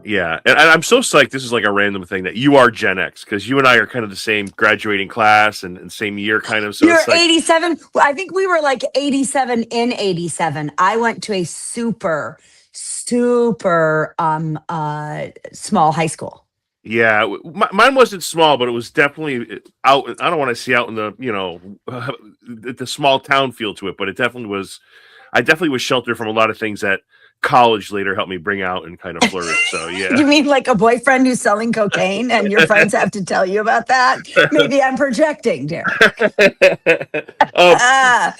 Yeah, and I'm so psyched. This is like a random thing that you are Gen X because you and I are kind of the same graduating class and same year, kind of. So You're it's like, 87. Well, I think we were like 87 in 87. I went to a super small high school. yeah, mine wasn't small, but it was definitely out. I don't want to see out in the the small town feel to it, but it definitely was. I definitely was sheltered from a lot of things that college later helped me bring out and kind of flourish. So yeah. You mean like a boyfriend who's selling cocaine and your friends have to tell you about that? Maybe I'm projecting, Derek. um, Ah,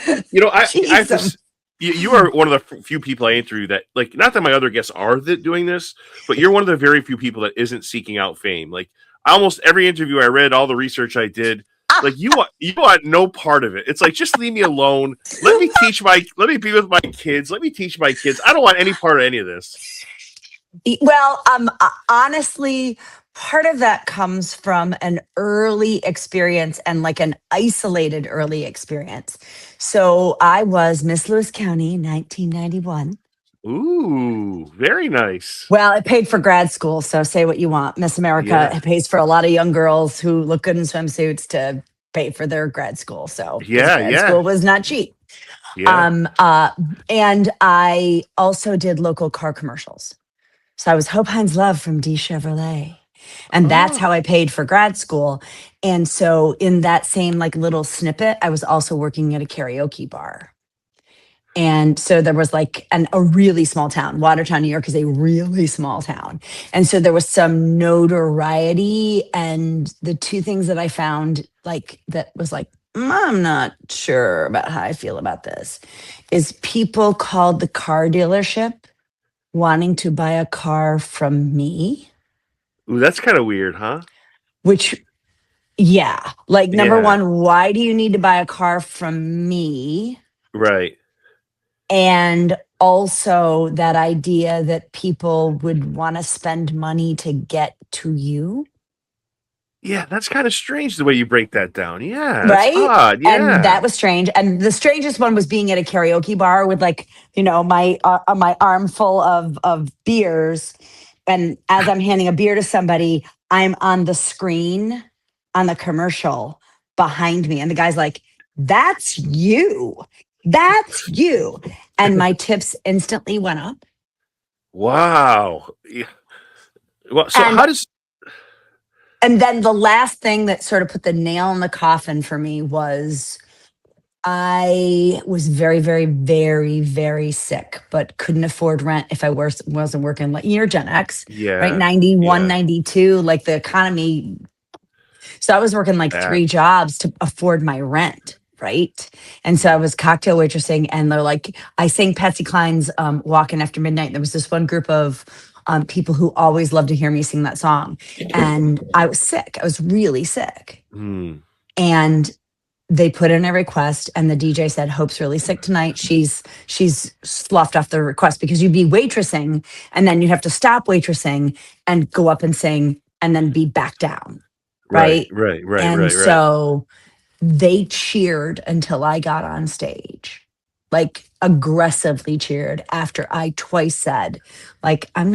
I have to. Jesus. You are one of the few people I interview that, like, not that my other guests are doing this, but you're one of the very few people that isn't seeking out fame. Like, almost every interview I read, all the research I did, like you want no part of it. It's like, just leave me alone. Let me be with my kids. Let me teach my kids. I don't want any part of any of this. Well, honestly, part of that comes from an early experience and like an isolated early experience. So I was Miss Lewis County in 1991. Ooh, very nice. Well, it paid for grad school. So say what you want. Miss America Yeah, pays for a lot of young girls who look good in swimsuits to pay for their grad school. So because yeah, grad yeah, school was not cheap. yeah. Um, uh, and I also did local car commercials. So I was Hope Hynes Love from D Chevrolet. And that's Oh, how I paid for grad school. And so in that same like little snippet, I was also working at a karaoke bar. And so there was like a really small town. Watertown, New York is a really small town. And so there was some notoriety. And the two things that I found like that was like, I'm not sure about how I feel about this is people called the car dealership wanting to buy a car from me, ooh, that's kind of weird, huh? which, yeah, like number Yeah, one, why do you need to buy a car from me? right. And also that idea that people would want to spend money to get to you, Yeah, that's kind of strange the way you break that down. Yeah, that's right? odd. And Yeah. that was strange. And the strangest one was being at a karaoke bar with like, my armful of beers. And as I'm handing a beer to somebody, I'm on the screen on the commercial behind me. And the guy's like, that's you. That's you. And my tips instantly went up. Wow. Yeah. Well, so And how does and then the last thing that sort of put the nail in the coffin for me was I was very, very, very, very sick, but couldn't afford rent if I wasn't working. Like you're Gen X, right? yeah, 91, yeah, 92, like the economy. So I was working like that three jobs to afford my rent. Right. And so I was cocktail waitressing, and they're like, I sang Patsy Cline's Walking After Midnight. There was this one group of people who always loved to hear me sing that song. And I was sick. I was really sick. mm, And they put in a request, and the DJ said, Hope's really sick tonight. She's sloughed off the request because you'd be waitressing and then you'd have to stop waitressing and go up and sing and then be back down. right, Right. right, right, And right, right. so they cheered until I got on stage, like aggressively cheered after I twice said, like, I'm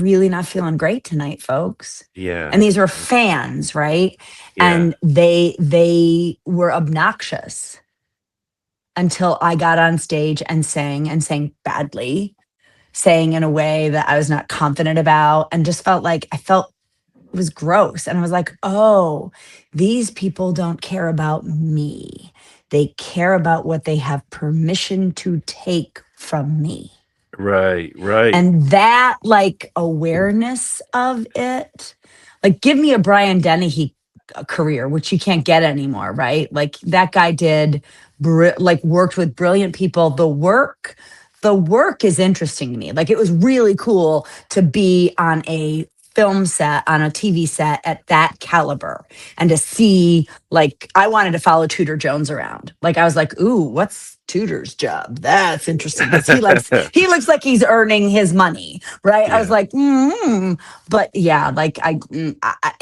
really not feeling great tonight, folks. And Yeah, these were fans, right? yeah, And they were obnoxious until I got on stage and sang badly, saying in a way that I was not confident about, and just felt like I felt it was gross. And I was like, oh, these people don't care about me. They care about what they have permission to take from me. right, right. And that like awareness of it, like give me a Brian Dennehy career, which you can't get anymore, right? Like that guy did like worked with brilliant people. The work is interesting to me. Like it was really cool to be on a film set, on a TV set at that caliber, and to see, like, I wanted to follow Tudor Jones around. Like I was like, ooh, what's Tudor's job? That's interesting because he looks like he's earning his money, right? I was Yeah, like, but yeah, like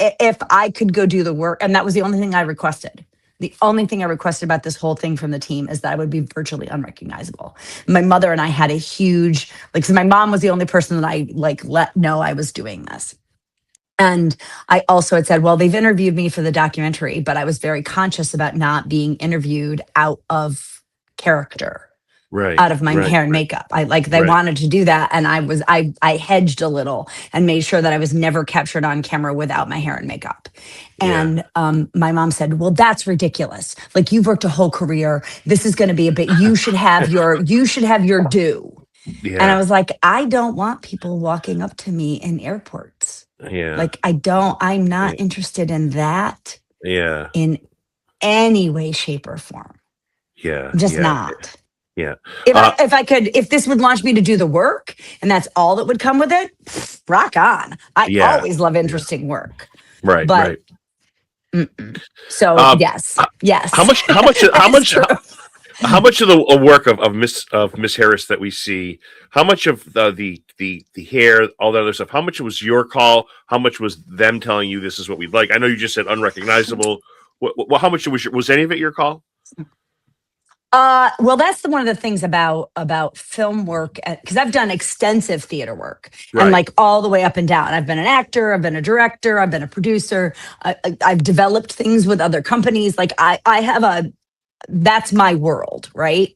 if I could go do the work, and that was the only thing I requested. The only thing I requested about this whole thing from the team is that I would be virtually unrecognizable. My mother and I had a huge, like, so my mom was the only person that I like let know I was doing this. And I also had said, well, they've interviewed me for the documentary, but I was very conscious about not being interviewed out of character, Right. out of my hair and makeup. They wanted to do that. And I hedged a little and made sure that I was never captured on camera without my hair and makeup. And my mom said, well, that's ridiculous. Like, you've worked a whole career. This is going to be a bit, you should have your due. Yeah. And I was like, I don't want people walking up to me in airports. Yeah. Like, I'm not interested in that. Yeah. In any way, shape, or form. Yeah. Just not. Yeah. If this would launch me to do the work and that's all that would come with it, rock on. I always love interesting work. Right. But, so yes. How much of the work of Miss Harris that we see, how much of the hair, all the other stuff, how much was your call? How much was them telling you this is what we'd like? I know you just said unrecognizable. How much was any of it your call? Well, that's one of the things about film work, because I've done extensive theater work, and like all the way up and down. I've been an actor, I've been a director, I've been a producer. I've developed things with other companies. Like I have that's my world, right?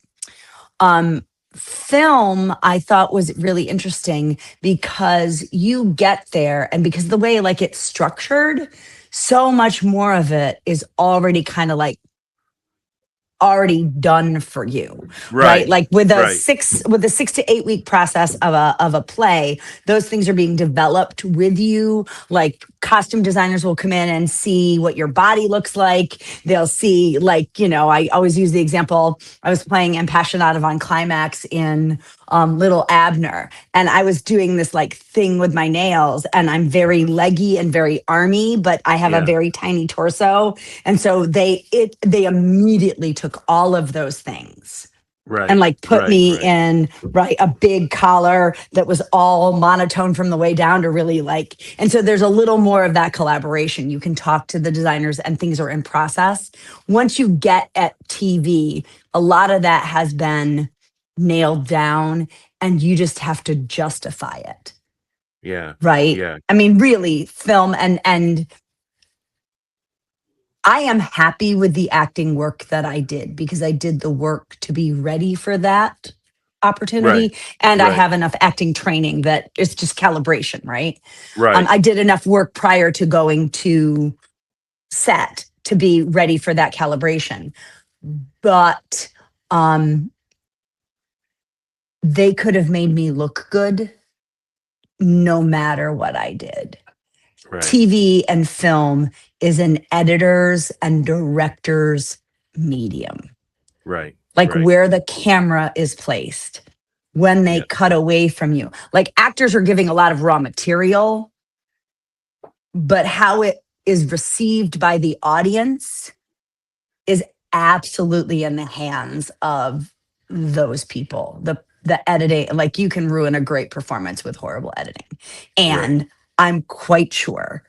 Film, I thought, was really interesting because you get there, and because the way like it's structured, so much more of it is already kind of like already done for you, right? Like with a 6 to 8 week process of a play, those things are being developed with you. Like, costume designers will come in and see what your body looks like. They'll see, like, I always use the example. I was playing Impassionata von Climax in Little Abner, and I was doing this like thing with my nails, and I'm very leggy and very army, but I have a very tiny torso, and so they immediately took all of those things and like put me in a big collar that was all monotone from the way down to really like, and so there's a little more of that collaboration. You can talk to the designers and things are in process. Once you get at TV, a lot of that has been nailed down and you just have to justify it. Yeah. Right. Yeah. I mean, really, film and I am happy with the acting work that I did because I did the work to be ready for that opportunity. And I have enough acting training that it's just calibration, right? Right. I did enough work prior to going to set to be ready for that calibration. But they could have made me look good no matter what I did. TV and film is an editor's and director's medium. Right. Like where the camera is placed when they cut away from you. Like, actors are giving a lot of raw material, but how it is received by the audience is absolutely in the hands of those people. The editing, like, you can ruin a great performance with horrible editing. And I'm quite sure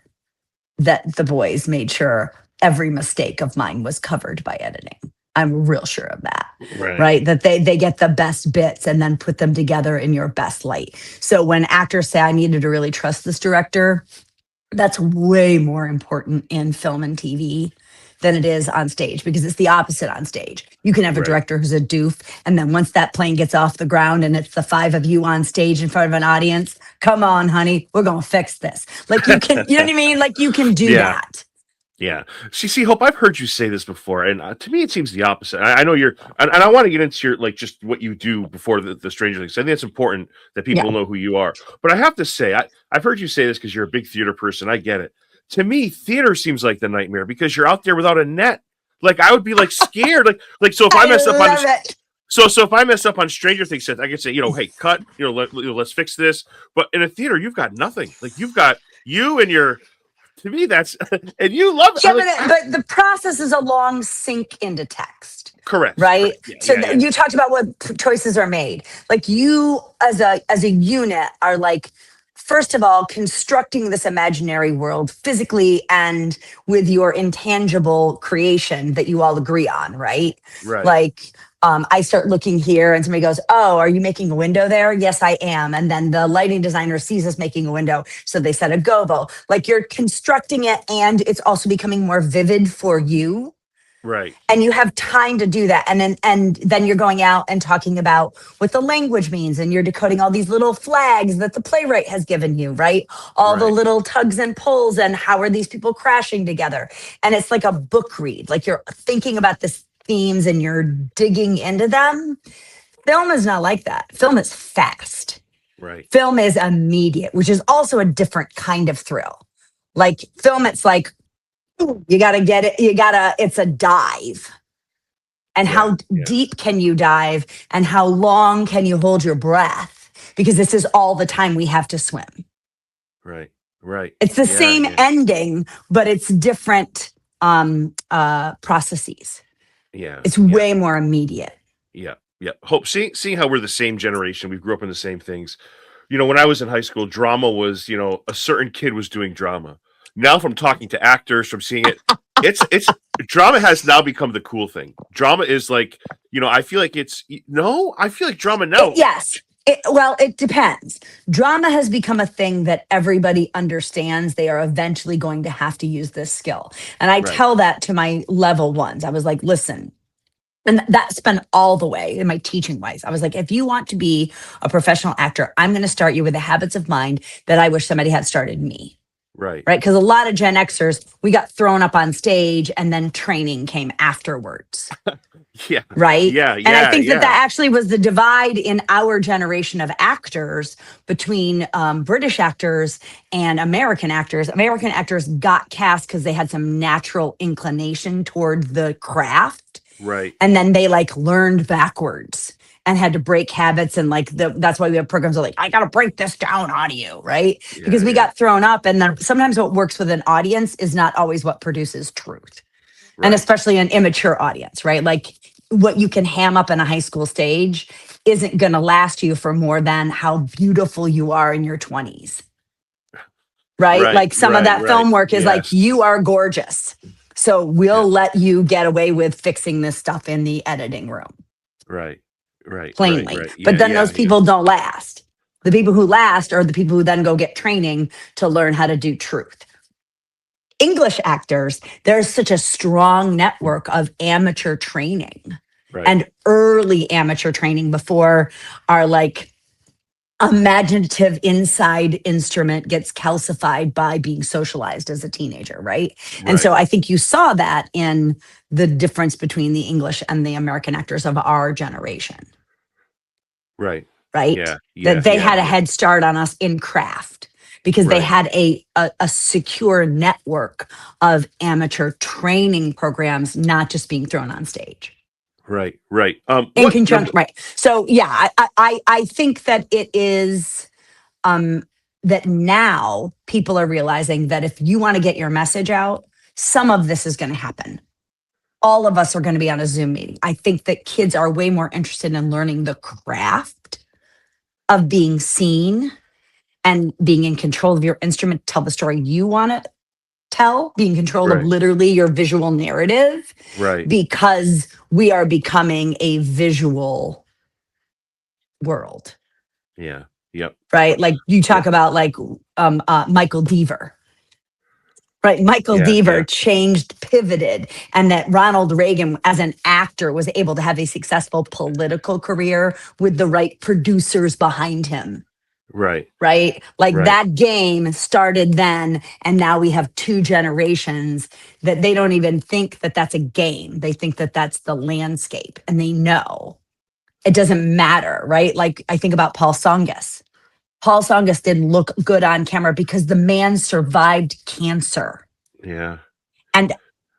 that the boys made sure every mistake of mine was covered by editing. I'm real sure of that, right? That they get the best bits and then put them together in your best light. So when actors say, I needed to really trust this director, that's way more important in film and TV than it is on stage, because it's the opposite on stage. You can have a director who's a doof, and then once that plane gets off the ground and it's the 5 of you on stage in front of an audience, come on, honey, we're gonna fix this. Like, you can, you know what I mean? Like, you can do that. Yeah. See, Hope, I've heard you say this before, and to me, it seems the opposite. I know you're, and I want to get into your, like, just what you do before the Stranger Things. I think it's important that people know who you are. But I have to say, I've heard you say this because you're a big theater person. I get it. To me, theater seems like the nightmare because you're out there without a net. Like, I would be like scared. Like so if I mess up on so if I mess up on Stranger Things, I could say, hey, cut. Let's fix this. But in a theater, you've got nothing. Like, you've got you and your. To me, that's and you love it. Yeah, but the process is a long sink into text. Correct. Right. Yeah, so you talked about what choices are made. Like, you as a unit are like first of all, constructing this imaginary world physically and with your intangible creation that you all agree on, right? Right. Like, I start looking here and somebody goes, "Oh, are you making a window there?" "Yes, I am." And then the lighting designer sees us making a window. So they set a gobo. Like you're constructing it and it's also becoming more vivid for you. Right. And you have time to do that. And then you're going out and talking about what the language means. And you're decoding all these little flags that the playwright has given you, right? All the Right. little tugs and pulls and how are these people crashing together. And it's like a book read. Like you're thinking about this themes and you're digging into them. Film is not like that. Film is fast. Right. Film is immediate, which is also a different kind of thrill. Like film, it's like, you got to get it. It's a dive. And how deep can you dive and how long can you hold your breath? Because this is all the time we have to swim. Right. Right. It's the same ending, but it's different processes. Yeah. It's way more immediate. Yeah. Yeah. Hope seeing how we're the same generation, we grew up in the same things. When I was in high school, drama was, a certain kid was doing drama. Now from talking to actors, from seeing it, it's drama has now become the cool thing. Drama is like, I feel like I feel like drama now. Yes. It depends. Drama has become a thing that everybody understands. They are eventually going to have to use this skill. And I tell that to my level ones. I was like, listen, and that's been all the way in my teaching wise. I was like, if you want to be a professional actor, I'm going to start you with the habits of mind that I wish somebody had started me. Right. Right. Because a lot of Gen Xers, we got thrown up on stage and then training came afterwards. Yeah. Right. Yeah. And I think that actually was the divide in our generation of actors between British actors and American actors. American actors got cast because they had some natural inclination toward the craft. Right. And then they learned backwards and had to break habits. And that's why we have programs like, I got to break this down on you. Right. Yeah, because we got thrown up. And then sometimes what works with an audience is not always what produces truth. Right. And especially an immature audience, right? Like what you can ham up in a high school stage isn't going to last you for more than how beautiful you are in your 20s. Right. Like some of that film work is like, you are gorgeous. So we'll let you get away with fixing this stuff in the editing room. Right. Right. Plainly. Right. But then those people don't last. The people who last are the people who then go get training to learn how to do truth. English actors, there's such a strong network of amateur training and early amateur training before our imaginative inside instrument gets calcified by being socialized as a teenager, right? And so I think you saw that in the difference between the English and the American actors of our generation. Right. Right? Yeah. That they had a head start on us in craft because they had a secure network of amateur training programs, not just being thrown on stage. Right. In conjunction, right. So yeah, I think that it is that now people are realizing that if you want to get your message out, some of this is going to happen. All of us are going to be on a Zoom meeting. I think that kids are way more interested in learning the craft of being seen and being in control of your instrument to tell the story you want to tell, being in control of literally your visual narrative. Right. Because we are becoming a visual world. Yeah. Yep. Right. Like you talk about Michael Deaver. Right. Michael Deaver changed, pivoted, and that Ronald Reagan as an actor was able to have a successful political career with the right producers behind him. Right. That game started then, and now we have two generations that they don't even think that that's a game. They think that that's the landscape, and they know it doesn't matter, right? Like I think about Paul Tsongas. Paul Tsongas didn't look good on camera because the man survived cancer. Yeah. And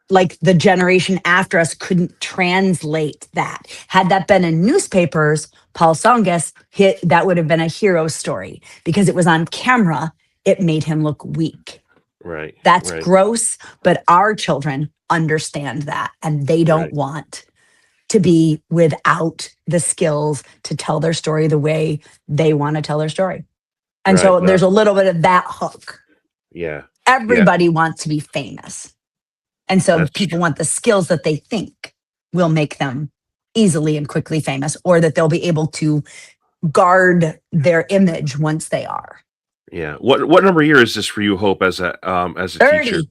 the generation after us couldn't translate that. Had that been in newspapers, Paul Tsongas that would have been a hero story because it was on camera. It made him look weak. Right. That's gross, but our children understand that and they don't want to be without the skills to tell their story the way they want to tell their story. And Right. so No. there's a little bit of that hook. Yeah. Yeah. Everybody wants to be famous. And so That's people true. want the skills that they think will make them easily and quickly famous, or that they'll be able to guard their image once they are. Yeah. What number year is this for you, Hope, as a teacher? 30.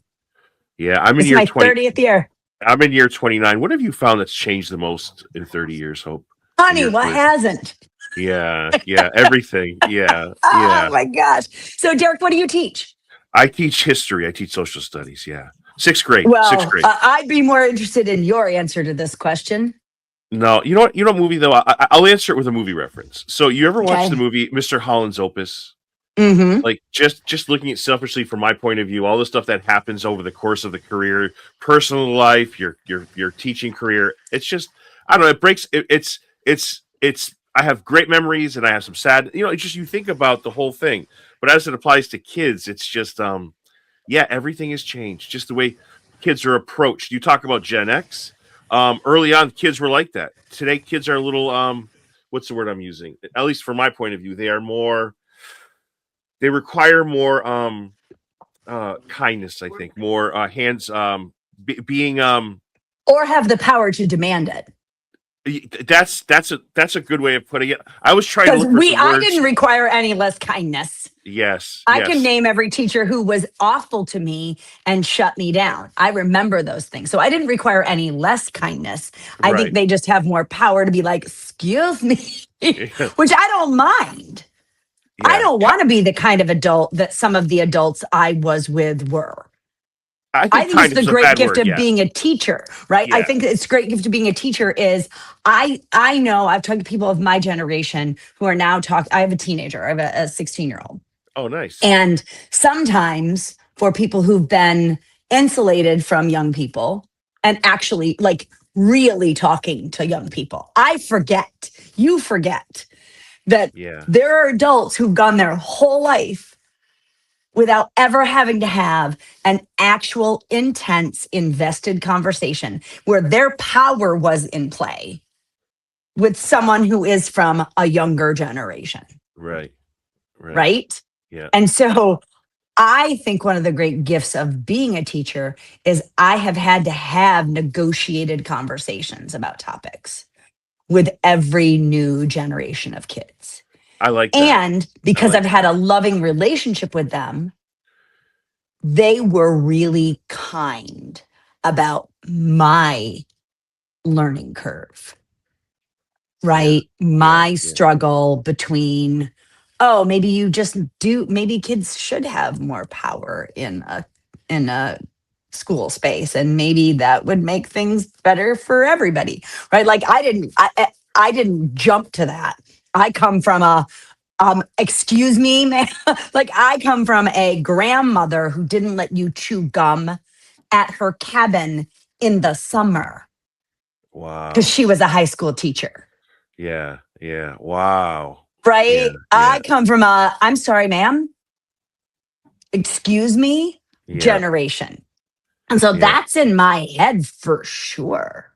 Yeah, I'm in It's year my 20. 30th year. I'm in year 29. What have you found that's changed the most in 30 years, Hope? In Honey, your what career? hasn't? Yeah, yeah, everything. Yeah, Oh yeah. my gosh. So, Derek, what do you teach? I teach history. I teach social studies. Yeah. Sixth grade. Sixth Well, grade. I'd be more interested in your answer to this question. No, you know what? You know what movie though? I'll answer it with a movie reference. So you ever watch the Okay. movie Mr. Holland's Opus? Mm-hmm. Like just looking at selfishly from my point of view, all the stuff that happens over the course of the career, personal life, your teaching career. It's just I don't know. It breaks. It's. I have great memories and I have some sad. You know, it's just you think about the whole thing. But as it applies to kids, it's just yeah, everything has changed. Just the way kids are approached. You talk about Gen X. Early on, kids were like that. Today, kids are a little what's the word I'm using? At least from my point of view, they are more. They require more kindness. I think more hands being Or have the power to demand it. that's a good way of putting it. I was trying to Because look for some I words. didn't require any less kindness. Yes, I can yes, name every teacher who was awful to me and shut me down. I remember those things. So I didn't require any less kindness. I think right. they just have more power to be like, excuse me, which I don't mind. I Yeah, don't want to be the kind of adult that some of the adults I was with were. I I think think it's kind the of a great bad gift word. of Yeah, being a teacher, right? I yeah. think it's great gift of being a teacher is I know I've talked to people of my generation who are now talking. I have a teenager. I have a 16-year-old. Oh, nice. And sometimes for people who've been insulated from young people and actually like really talking to young people, you forget that Yeah, there are adults who've gone their whole life without ever having to have an actual intense invested conversation where their power was in play with someone who is from a younger generation, right, right. right? Yeah, And so I think one of the great gifts of being a teacher is I have had to have negotiated conversations about topics with every new generation of kids. I like that. And I because like I've had that. a loving relationship with them, they were really kind about my learning curve, Yeah, right? yeah, My yeah, struggle between, oh, maybe you just do, maybe kids should have more power in a school space, and maybe that would make things better for everybody, right? Like I didn't jump to that. I come from a excuse me, man. Like I come from a grandmother who didn't let you chew gum at her cabin in the summer because Wow. she was a high school teacher, Yeah, yeah. Wow. Yeah, right? I yeah, come from a, I'm sorry, ma'am, excuse me yeah, generation. And so yeah, that's in my head for sure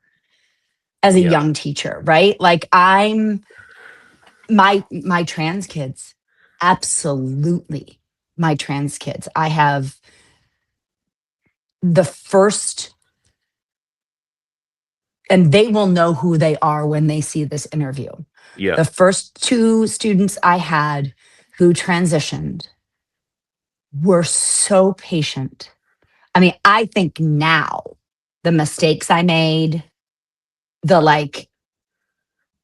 as a yeah, young teacher, right? Like I'm my trans kids, absolutely my trans kids. I have the first, and they will know who they are when they see this interview. yeah, The first two students I had who transitioned were so patient. I mean, I think now the mistakes I made, the like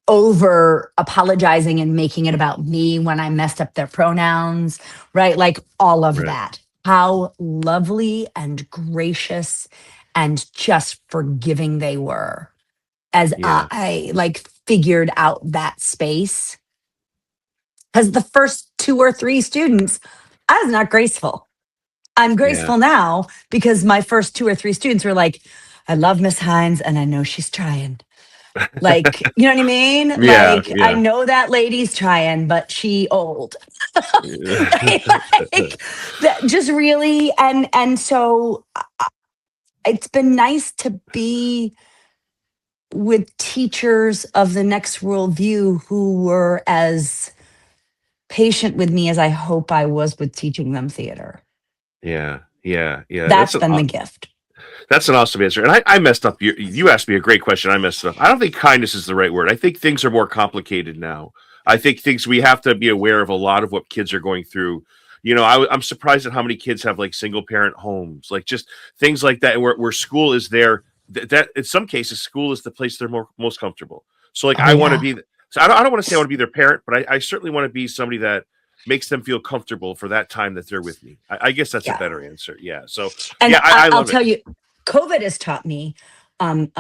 over apologizing and making it about me when I messed up their pronouns, right? Like all of right. that. How lovely and gracious and just forgiving they were as Yeah, I like figured out that space. Because the first two or three students, I was not graceful. I'm yeah, graceful now because my first two or three students were like, I love Miss Hynes and I know she's trying. Like, you know what I mean? yeah, Like, I yeah. know that lady's trying, but she old. Right? Like that just really and so it's been nice to be with teachers of the next worldview who were as patient with me as I hope I was with teaching them theater. Yeah, yeah, yeah. That's been the gift. That's an awesome answer. And I messed up. You asked me a great question. I messed it up. I don't think kindness is the right word. I think things are more complicated now. I think things we have to be aware of a lot of what kids are going through. I'm surprised at how many kids have like single parent homes, like just things like that, where school is there. That in some cases, school is the place they're most comfortable. So like Oh I want to yeah. be. So I don't want to say I want to be their parent, but I certainly want to be somebody that makes them feel comfortable for that time that they're with me. I guess that's a Yeah. better answer. Yeah. So And yeah, I I'll love it. tell you, COVID has taught me, and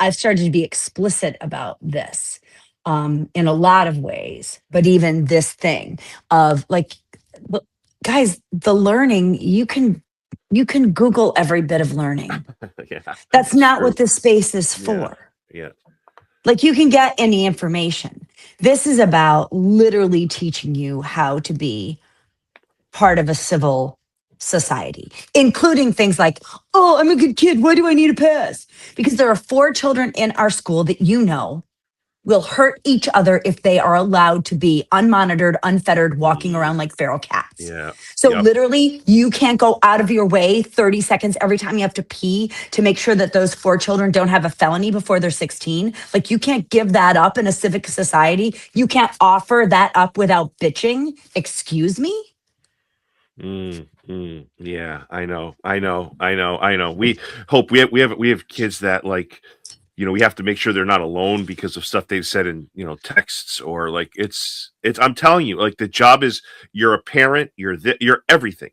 I've started to be explicit about this in a lot of ways, but even this thing of like, look, guys, the learning, you can Google every bit of learning. Yeah, That's it's not true. what this space is Yeah, for. yeah, Like you can get any information. This is about literally teaching you how to be part of a civil society, including things like, oh, I'm a good kid. Why do I need a pass? Because there are 4 children in our school that will hurt each other if they are allowed to be unmonitored, unfettered, walking mm, around like feral cats. yeah, So yep. literally, you can't go out of your way 30 seconds every time you have to pee to make sure that those 4 children don't have a felony before they're 16. Like you can't give that up in a civic society. You can't offer that up without bitching. Excuse me? Yeah, I know. We have kids that like, we have to make sure they're not alone because of stuff they've said in, texts or like it's. I'm telling you, like the job is you're a parent, you're everything.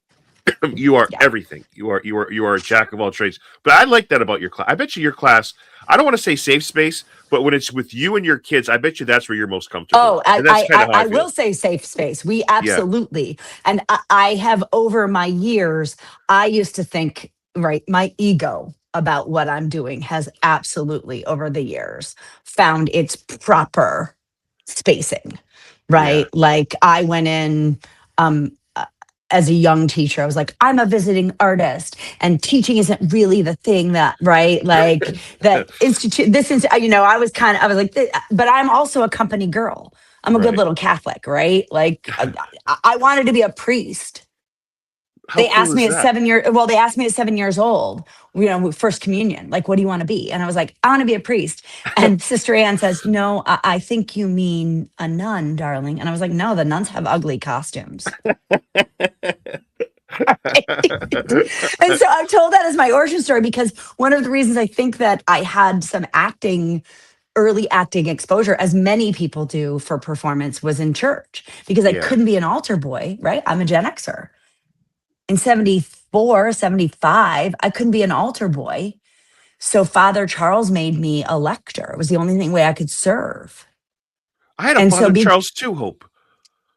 You are Yeah. everything. You are a jack of all trades. But I like that about your class. I bet you your class. I don't want to say safe space, but when it's with you and your kids, I bet you that's where you're most comfortable, Oh, I, and that's I, kind I of how I I feel. will say safe space. We Yeah, absolutely, and I have over my years, I used to think, right, my ego about what I'm doing has absolutely over the years found its proper spacing, yeah. right? Like I went in, um, uh, as a young teacher, I was like, I'm a visiting artist, and teaching isn't really the thing that, right? Like that institute. This is, I was like, but I'm also a company girl. I'm a good Right. little Catholic, right? Like I wanted to be a priest. How cool is that? They asked me at 7 years old, first communion, like, what do you want to be? And I was like, I want to be a priest. And Sister Anne says, no, I think you mean a nun, darling. And I was like, no, the nuns have ugly costumes. And so I've told that as my origin story because one of the reasons I think that I had some early acting exposure, as many people do for performance, was in church because I Yeah. couldn't be an altar boy, right? I'm a Gen Xer. In 74, 75, I couldn't be an altar boy. So Father Charles made me a lector. It was the only way I could serve. I had a And so Father Charles too, Hope.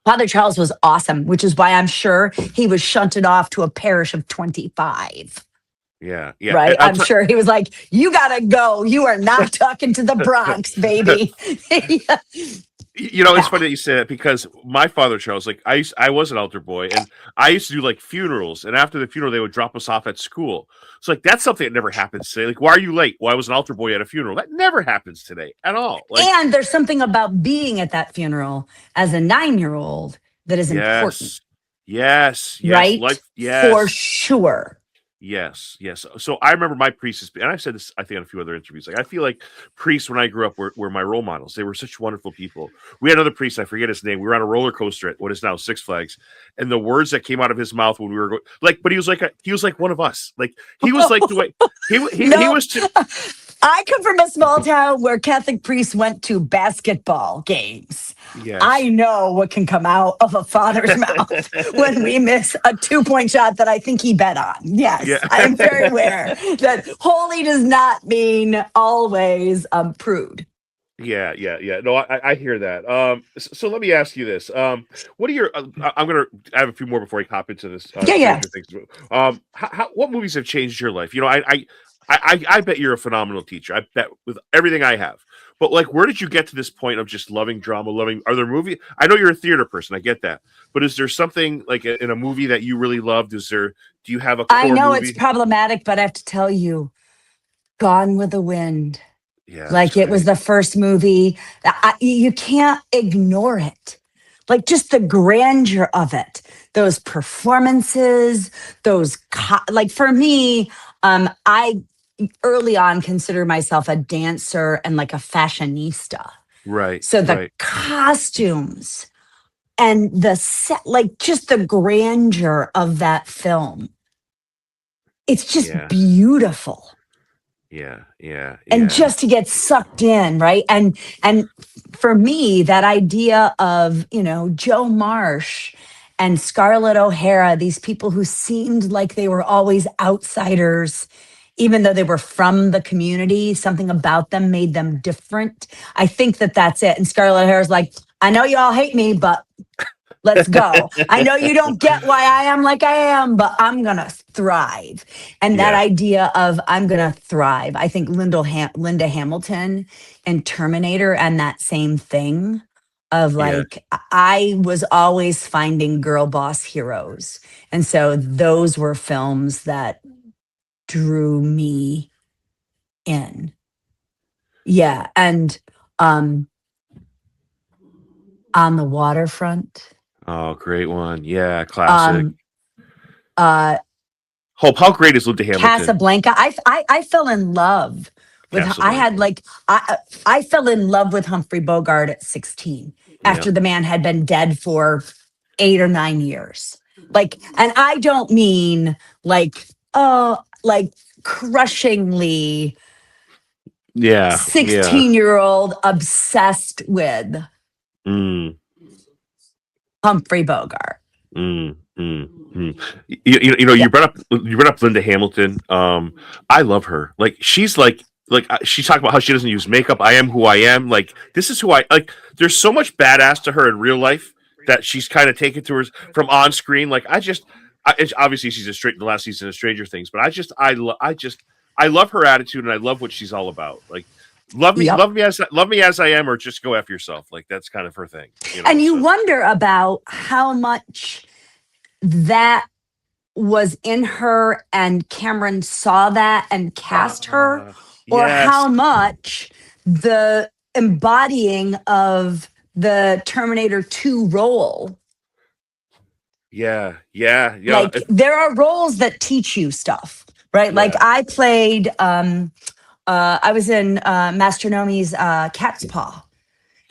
Father Charles was awesome, which is why I'm sure he was shunted off to a parish of 25. Yeah, yeah. Right. I'll I'm tell sure he was like, you got to go. You are not talking to the Bronx, baby. Yeah. it's Yeah. funny that you say that because my Father Charles, like I was an altar boy, and I used to do like funerals, and after the funeral, they would drop us off at school. So like that's something that never happens today. Like, why are you late? Well, I was an altar boy at a funeral. That never happens today at all. Like, And there's something about being at that funeral as a 9-year-old that is important, yes, yes, right? like For yes. sure. Yes. So I remember my priests, and I've said this, I think, on a few other interviews. Like, I feel like priests, when I grew up, were my role models. They were such wonderful people. We had another priest, I forget his name. We were on a roller coaster at what is now Six Flags, and the words that came out of his mouth when we were going, like, but he was like one of us. Like, he was like the way he No, was. I come from a small town where Catholic priests went to basketball games. Yes. I know what can come out of a father's mouth when we miss a 2-point shot that I think he bet on. Yeah. Yes, I am very aware that holy does not mean always prude. Yeah. No, I hear that. So let me ask you this. What are your? I have a few more before I hop into this Yeah, yeah. Stranger Things. What movies have changed your life? I bet you're a phenomenal teacher. I bet with everything I have. But like, where did you get to this point of just loving drama, loving? Are there movies? I know you're a theater person. I get that. But is there something like in a movie that you really loved? Do you have a I core know it's movie? problematic, but I have to tell you, Gone with the Wind. Yeah, that's Like it was great. the first movie. You can't ignore it. like just the grandeur of it, those performances, like for me, I early on consider myself a dancer and like a fashionista. Right. So the Right. costumes and the set, like just the grandeur of that film, it's just Yeah. beautiful. Yeah. Yeah. And Yeah. just to get sucked in, right? And for me, that idea of, Joe Marsh and Scarlett O'Hara, these people who seemed like they were always outsiders, even though they were from the community, something about them made them different. I think that that's it. And Scarlett O'Hara's like, I know you all hate me, but let's go. I know you don't get why I am like I am, but I'm going to thrive. And that Yeah. idea of I'm going to thrive, I think Linda Hamilton and Terminator and that same thing of Yeah. like, I was always finding girl boss heroes. And so those were films that drew me in. Yeah. And On the Waterfront, Oh, great one. Yeah. Classic. um, uh, Hope, how great is Linda Hamilton? Casablanca. I fell in love with. I had Casablanca. like I fell in love with Humphrey Bogart at 16 Yeah. after the man had been dead for 8 or 9 years. Like, and I don't mean like crushingly Yeah. Yeah. 16-year-old obsessed with Mm. Humphrey Bogart. Mm, mm, mm. You Yeah. brought up Linda Hamilton. I love her. Like she's like she talked about how she doesn't use makeup. I am who I am. Like this is who I like. There's so much badass to her in real life that she's kind of taken to her from on screen. Like obviously she's the last season of Stranger Things, but I love her attitude and I love what she's all about. Like Yep. love me as I am, or just go after yourself. Like that's kind of her thing. And you So wonder about how much that was in her and Cameron saw that and cast her, or yes. how much the embodying of the Terminator 2 role. Yeah, yeah, yeah. Like there are roles that teach you stuff, right? Like Yeah. I played I was in Mastronomi's Cat's Paw,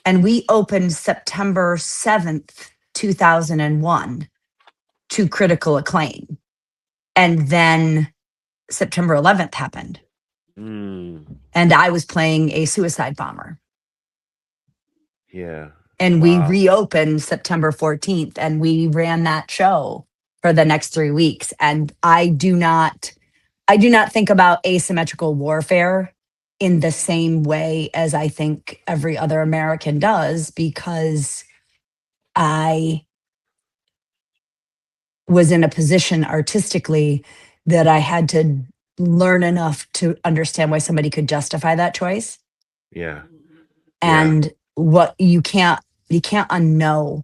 and we opened September 7th, 2001 to critical acclaim. And then September 11th happened. Mm, And I was playing a suicide bomber. yeah. And we Wow. reopened September 14th and we ran that show for the next 3 weeks. And I do not think about asymmetrical warfare in the same way as I think every other American does, because I was in a position artistically that I had to learn enough to understand why somebody could justify that choice. Yeah. Yeah. And what you can't unknow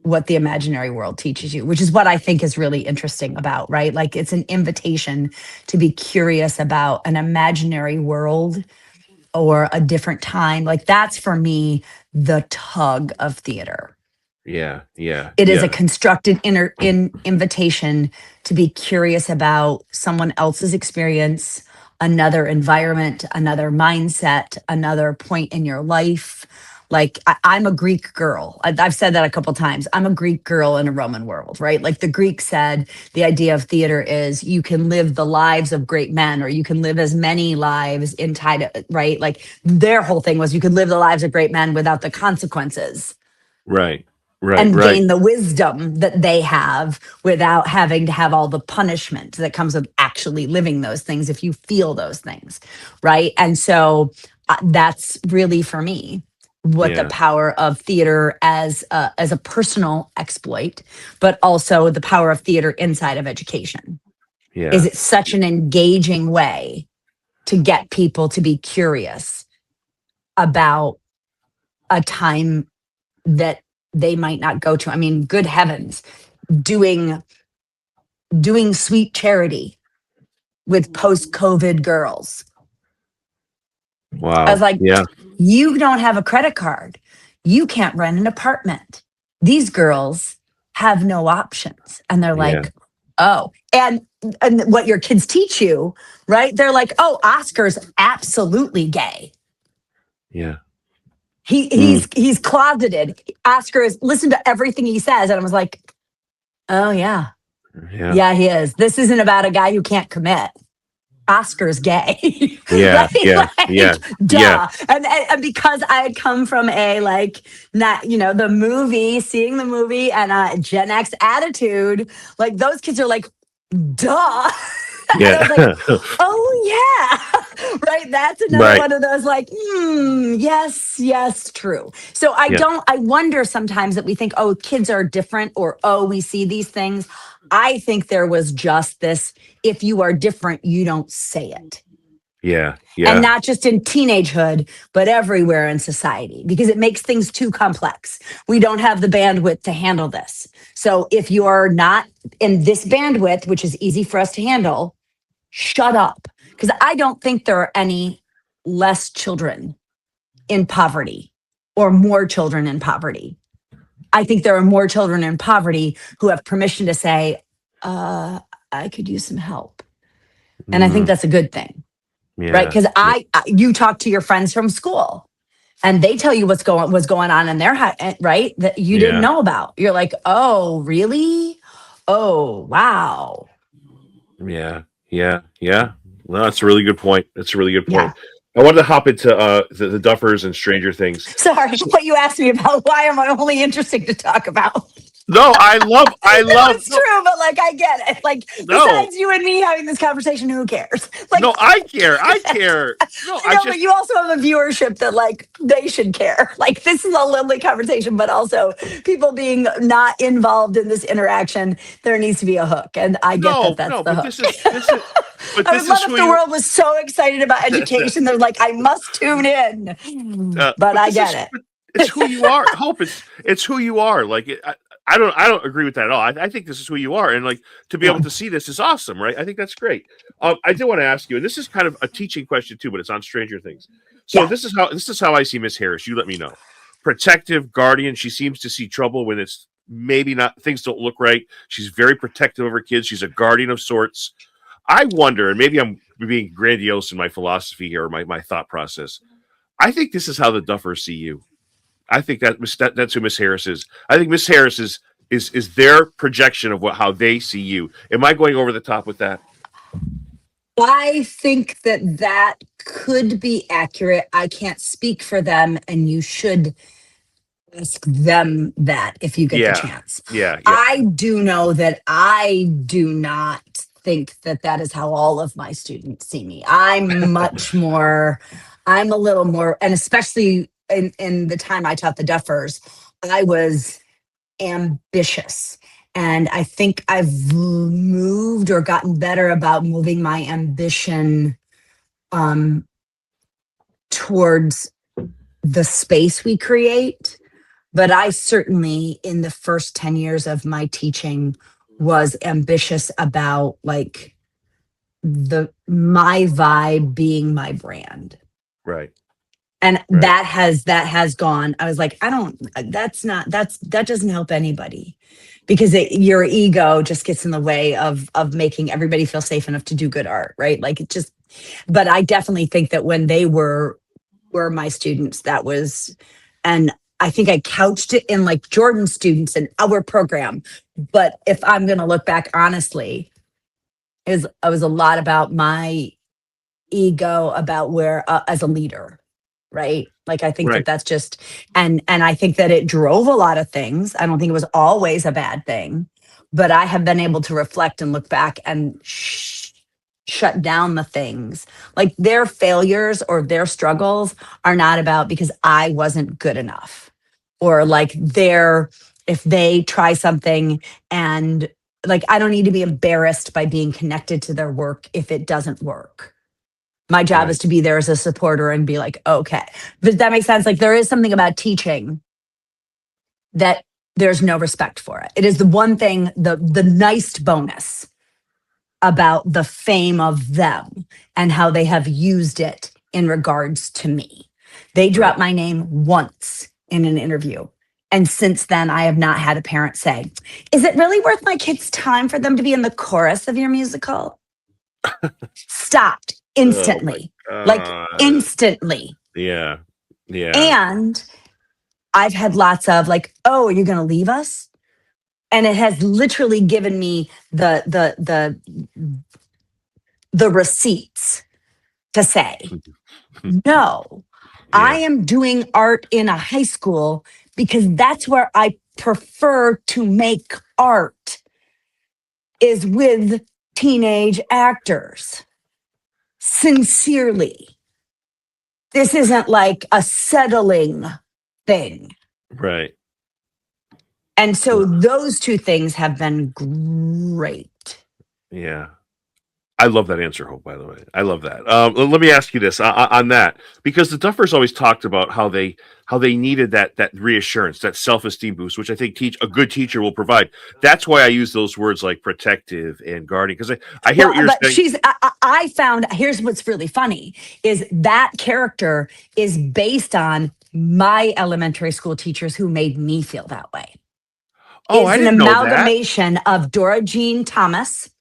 what the imaginary world teaches you, which is what I think is really interesting about, right? Like it's an invitation to be curious about an imaginary world or a different time. Like that's for me the tug of theater. Yeah. Yeah. It is a Yeah. constructed invitation to be curious about someone else's experience, another environment, another mindset, another point in your life. Like I'm a Greek girl. I've said that a couple times. I'm a Greek girl in a Roman world, right? Like the Greeks said, the idea of theater is you can live the lives of great men, or you can live as many lives in tide, right? Like their whole thing was you could live the lives of great men without the consequences, Right. Right. and Right. gain the wisdom that they have without having to have all the punishment that comes with actually living those things if you feel those things, right? And so that's really for me what the Yeah. power of theater as a personal exploit, but also the power of theater inside of education. Is Yeah. it such an engaging way to get people to be curious about a time that they might not go to? I mean, good heavens, doing sweet charity with post-COVID girls. I was Wow. like, Yeah. you don't have a credit card. You can't rent an apartment. These girls have no options. And they're Yeah. like, oh, and what your kids teach you, right? They're like, oh, Oscar's absolutely gay. Yeah. He's closeted. Oscar is listen to everything he says. And I was like, oh yeah. Yeah. Yeah, he is. This isn't about a guy who can't commit. Oscar's gay. Yeah. Right? Yeah. Yeah. Duh. Yeah. And because I had come from a like not, the movie, seeing the movie and a Gen X attitude, like those kids are like, duh. And I Yeah. was like, oh yeah. Right. That's another Right. one of those like, yes, true. So Yeah. I wonder sometimes that we think, oh, kids are different or oh, we see these things. I think there was just this, if you are different, you don't say it. Yeah. And Yeah. not just in teenagehood, but everywhere in society, because it makes things too complex. We don't have the bandwidth to handle this. So if you're not in this bandwidth, which is easy for us to handle, shut up. Because I don't think there are any less children in poverty or more children in poverty. I think there are more children in poverty who have permission to say, I could use some help. And I think that's a good thing. Yeah. Right? Because you talk to your friends from school and they tell you what's going on in their right, that you didn't know about. You're like, oh, really? Oh, wow. Yeah. Yeah. Yeah. Well, that's a really good point. That's a really good point. Yeah. I wanted to hop into the Duffers and Stranger Things. Sorry, what you asked me about, why am I only interesting to talk about? No, I love. It's true, but like I get it. Like besides you and me having this conversation, who cares? Like, no, I care. I care. No, I know, but you also have a viewership that like they should care. Like this is a lovely conversation, but also people being not involved in this interaction, there needs to be a hook, and I get that's the hook. This is. But I would love if the world was so excited about education. They're like, I must tune in. But I get it. It's who you are. Hope it's who you are. Like I don't agree with that at all. I think this is who you are, and like to be able to see this is awesome, right? I think that's great. I did want to ask you, and this is kind of a teaching question too, but it's on Stranger Things. So this is how I see Miss Harris. You let me know. Protective guardian. She seems to see trouble when it's maybe not things don't look right. She's very protective of her kids. She's a guardian of sorts. I wonder, and maybe I'm being grandiose in my philosophy here, or my thought process. I think this is how the Duffers see you. I think that's who Miss Harris is. I think Miss Harris is their projection of how they see you. Am I going over the top with that? I think that could be accurate. I can't speak for them, and you should ask them that if you get the chance. Yeah. I do know that I do not think that is how all of my students see me. I'm much more, I'm a little more, and especially in the time I taught the Duffers, I was ambitious. And I think I've moved or gotten better about moving my ambition towards the space we create. But I certainly, in the first 10 years of my teaching, was ambitious about like my vibe being my brand. Right. And that has gone. I was like, that doesn't help anybody, because your ego just gets in the way of making everybody feel safe enough to do good art, right? Like it just, but I definitely think that when they were my students, that was, and I think I couched it in like Jordan's students in our program. But if I'm going to look back honestly, it was a lot about my ego about where as a leader. Right. Like, I think that's just, and I think that it drove a lot of things. I don't think it was always a bad thing, but I have been able to reflect and look back and shut down the things, like their failures or their struggles are not about because I wasn't good enough, or like if they try something and like, I don't need to be embarrassed by being connected to their work if it doesn't work. My job is to be there as a supporter and be like, okay. Does that make sense? Like there is something about teaching that there's no respect for it. It is the one thing, the nice bonus about the fame of them and how they have used it in regards to me. They dropped my name once in an interview And since then, I have not had a parent say, is it really worth my kid's time for them to be in the chorus of your musical? Stopped Oh my instantly, like god. instantly. Yeah. Yeah. And I've had lots of like, oh, are you going to leave us? And it has literally given me the receipts to say, no, I Yeah. am doing art in a high school because that's where I prefer to make art is with teenage actors. Sincerely. This isn't like a settling thing. Right. And so those two things have been great. Yeah. I love that answer, Hope, by the way. I love that. Let me ask you this on that, because the Duffers always talked about how they needed that reassurance, that self-esteem boost, which I think a good teacher will provide. That's why I use those words like protective and guarding, because I hear Well, what you're but saying. I found, here's what's really funny is that character is based on my elementary school teachers who made me feel that way. Oh, I It's an didn't know that. amalgamation of Dora Jean Thomas,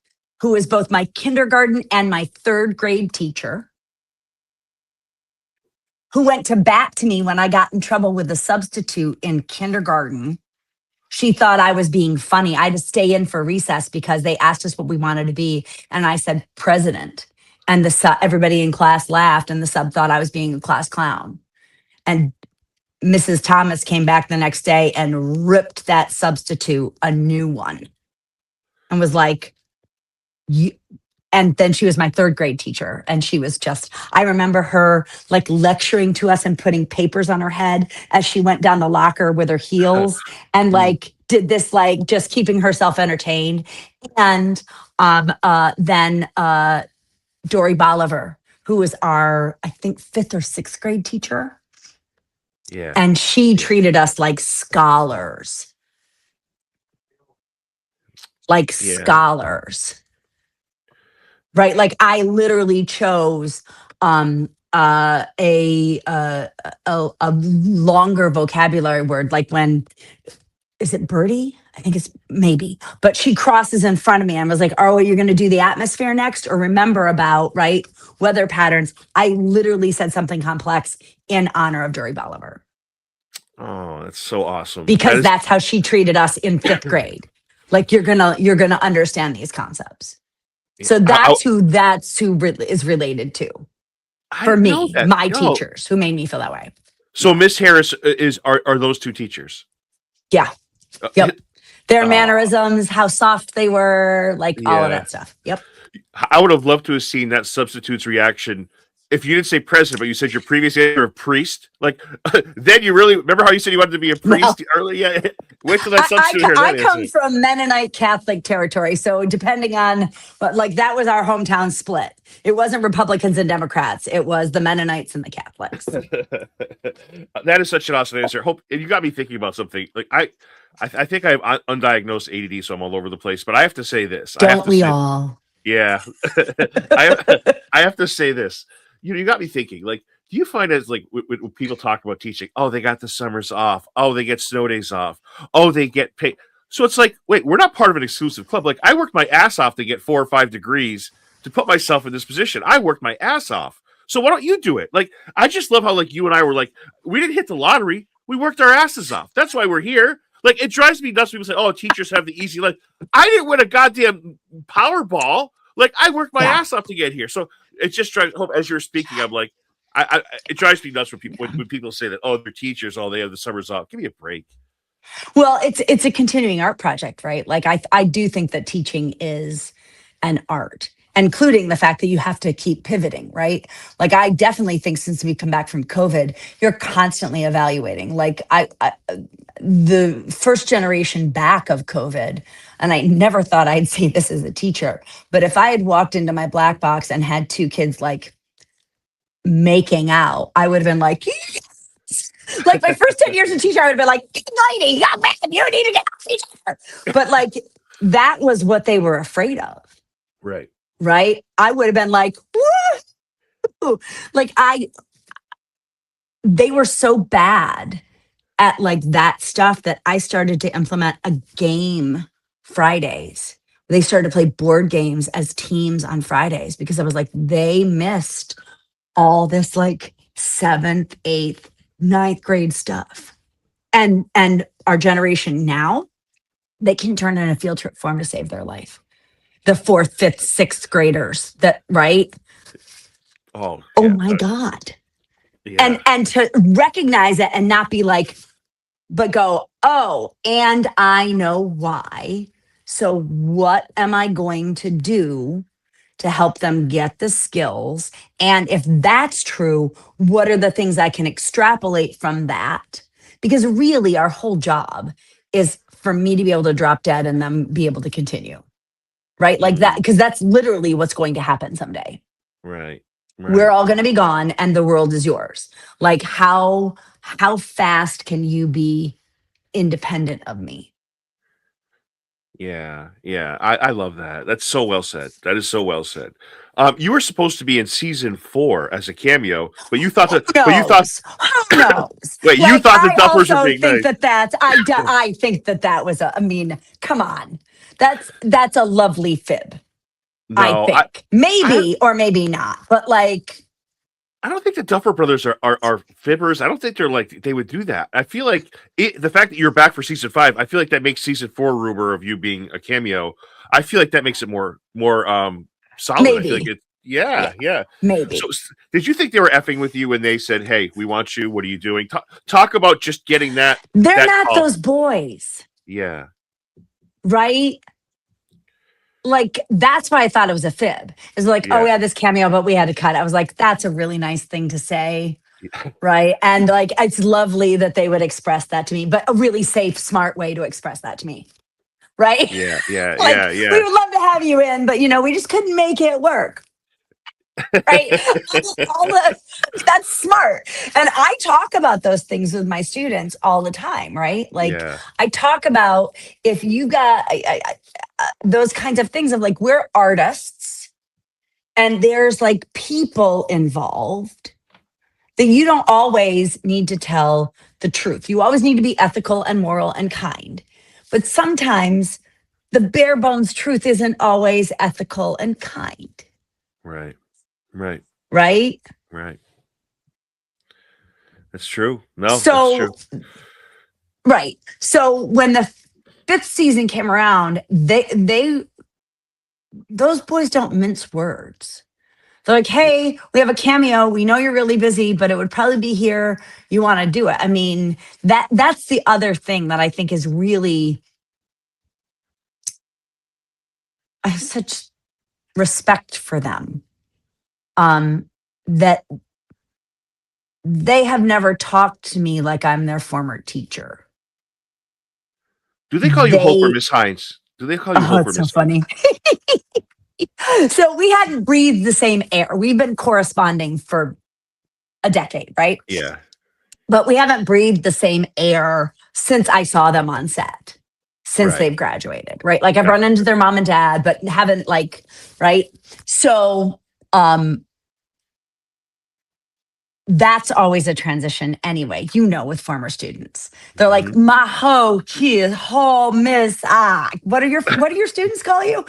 who is both my kindergarten and my third grade teacher, who went to bat to me when I got in trouble with the substitute in kindergarten. She thought I was being funny. I had to stay in for recess because they asked us what we wanted to be. And I said, president. And everybody in class laughed, and the sub thought I was being a class clown. And Mrs. Thomas came back the next day and ripped that substitute a new one and was like, you, and then she was my third grade teacher. And she was just, I remember her like lecturing to us and putting papers on her head as she went down the locker with her heels and like did this, like just keeping herself entertained. And then Dory Bolivar, who was our, I think, fifth or sixth grade teacher. Yeah. And she treated us like scholars. Like Yeah. scholars. Right, like I literally chose a longer vocabulary word, like when, is it birdie? I think it's maybe, but she crosses in front of me and was like, oh, you're going to do the atmosphere next, or remember about, right, weather patterns. I literally said something complex in honor of Dory Bolivar Oh, that's so awesome. because that's how she treated us in fifth grade. Like you're gonna understand these concepts. So that's who is related to. For me, my teachers who made me feel that way. So Miss Harris are those two teachers? Yeah. Yep. Their mannerisms, how soft they were, like all of that stuff. Yep. I would have loved to have seen that substitute's reaction if you didn't say president, but you said your previous answer of priest. Like, then you really remember how you said you wanted to be a priest early? Yeah. Wait till that substitute here. I come from Mennonite Catholic territory, so depending on, but like that was our hometown split. It wasn't Republicans and Democrats. It was the Mennonites and the Catholics. That is such an awesome answer. Hope you got me thinking about something. Like I think I have undiagnosed ADD, so I'm all over the place. But I have to say this. Don't we all? Yeah. I have to say this. You got me thinking. Like, do you find as like when people talk about teaching, oh, they got the summers off, oh, they get snow days off, oh, they get paid. So it's like, wait, we're not part of an exclusive club. Like, I worked my ass off to get 4 or 5 degrees to put myself in this position. I worked my ass off. So why don't you do it? Like, I just love how like you and I were like, we didn't hit the lottery. We worked our asses off. That's why we're here. Like, it drives me nuts. People say, oh, teachers have the easy life. I didn't win a goddamn Powerball. Like, I worked my ass off to get here. So it just drives, as you're speaking, I'm like, it drives me nuts when people say that, oh, they're teachers, oh, they have the summers off. Give me a break. Well, it's a continuing art project, right? Like I do think that teaching is an art, including the fact that you have to keep pivoting, right? Like I definitely think since we come back from COVID, you're constantly evaluating. Like the first generation back of COVID, and I never thought I'd say this as a teacher, but if I had walked into my black box and had 2 kids like making out, I would have been like, like my first 10 years as a teacher, I would have been like, lady, young man, you need to get off each other. But like that was what they were afraid of. Right. Right. I would have been like, woo! Like they were so bad at like that stuff that I started to implement a game Fridays. They started to play board games as teams on Fridays because I was like, they missed all this like seventh, eighth, ninth grade stuff. And our generation now, they can turn in a field trip for them to save their life. The fourth, fifth, sixth graders that, right? Oh, Oh yeah. my God. Yeah. And to recognize it and not be like, but go, oh, and I know why. So what am I going to do to help them get the skills? And if that's true, what are the things I can extrapolate from that? Because really our whole job is for me to be able to drop dead and them be able to continue. Right? Like that, because that's literally what's going to happen someday. Right. We're all going to be gone and the world is yours. Like how fast can you be independent of me? Yeah, yeah. I love that. That's so well said. That is so well said. You were supposed to be in season 4 as a cameo, but you thought that. Who But you thought. knows? Who knows? Wait, you Like thought the I Duffers were also being think nice. I think that was a. I mean, come on, that's a lovely fib. I No, think I maybe or maybe not, but like I don't think the Duffer Brothers are fibbers. I don't think they're like they would do that. I feel like the fact that you're back for season 5, I feel like that makes season 4 rumor of you being a cameo. I feel like that makes it more solid. I feel like maybe, it. Yeah, yeah, yeah. So, maybe did you think they were effing with you when they said, "Hey, we want you. What are you doing?" Talk about just getting they're that not call. those boys, Yeah, right? Like that's why I thought it was a fib. It's like, oh, yeah, we had this cameo, but we had to cut. I was like, that's a really nice thing to say. Right. And like, it's lovely that they would express that to me, but a really safe, smart way to express that to me. Right. yeah, yeah, Like, yeah, we yeah, would love to have you in, but we just couldn't make it work. Right. That's smart. And I talk about those things with my students all the time. Right. Like, yeah. I talk about if you got those kinds of things of like, we're artists and there's like people involved that you don't always need to tell the truth. You always need to be ethical and moral and kind. But sometimes the bare bones truth isn't always ethical and kind. Right, right, Right. right. That's true. No, that's true. So, right. So when the fifth season came around, those boys don't mince words. They're like, hey, we have a cameo. We know you're really busy, but it would probably be here. You want to do it. I mean, that's the other thing that I think is really, I have such respect for them. That they have never talked to me like I'm their former teacher. Do they call you Hope or They, Miss Hynes? Do they call you oh, Hope or it's so Miss Hynes? funny. So we hadn't breathed the same air. We've been corresponding for a decade, right? Yeah. But we haven't breathed the same air since I saw them on set, since Right. they've graduated, right? Like I've Got run into their mom and dad, but haven't like, right? So that's always a transition anyway, with former students. They're like, Mhm. Maho, kid, ho, miss, what do your students call you?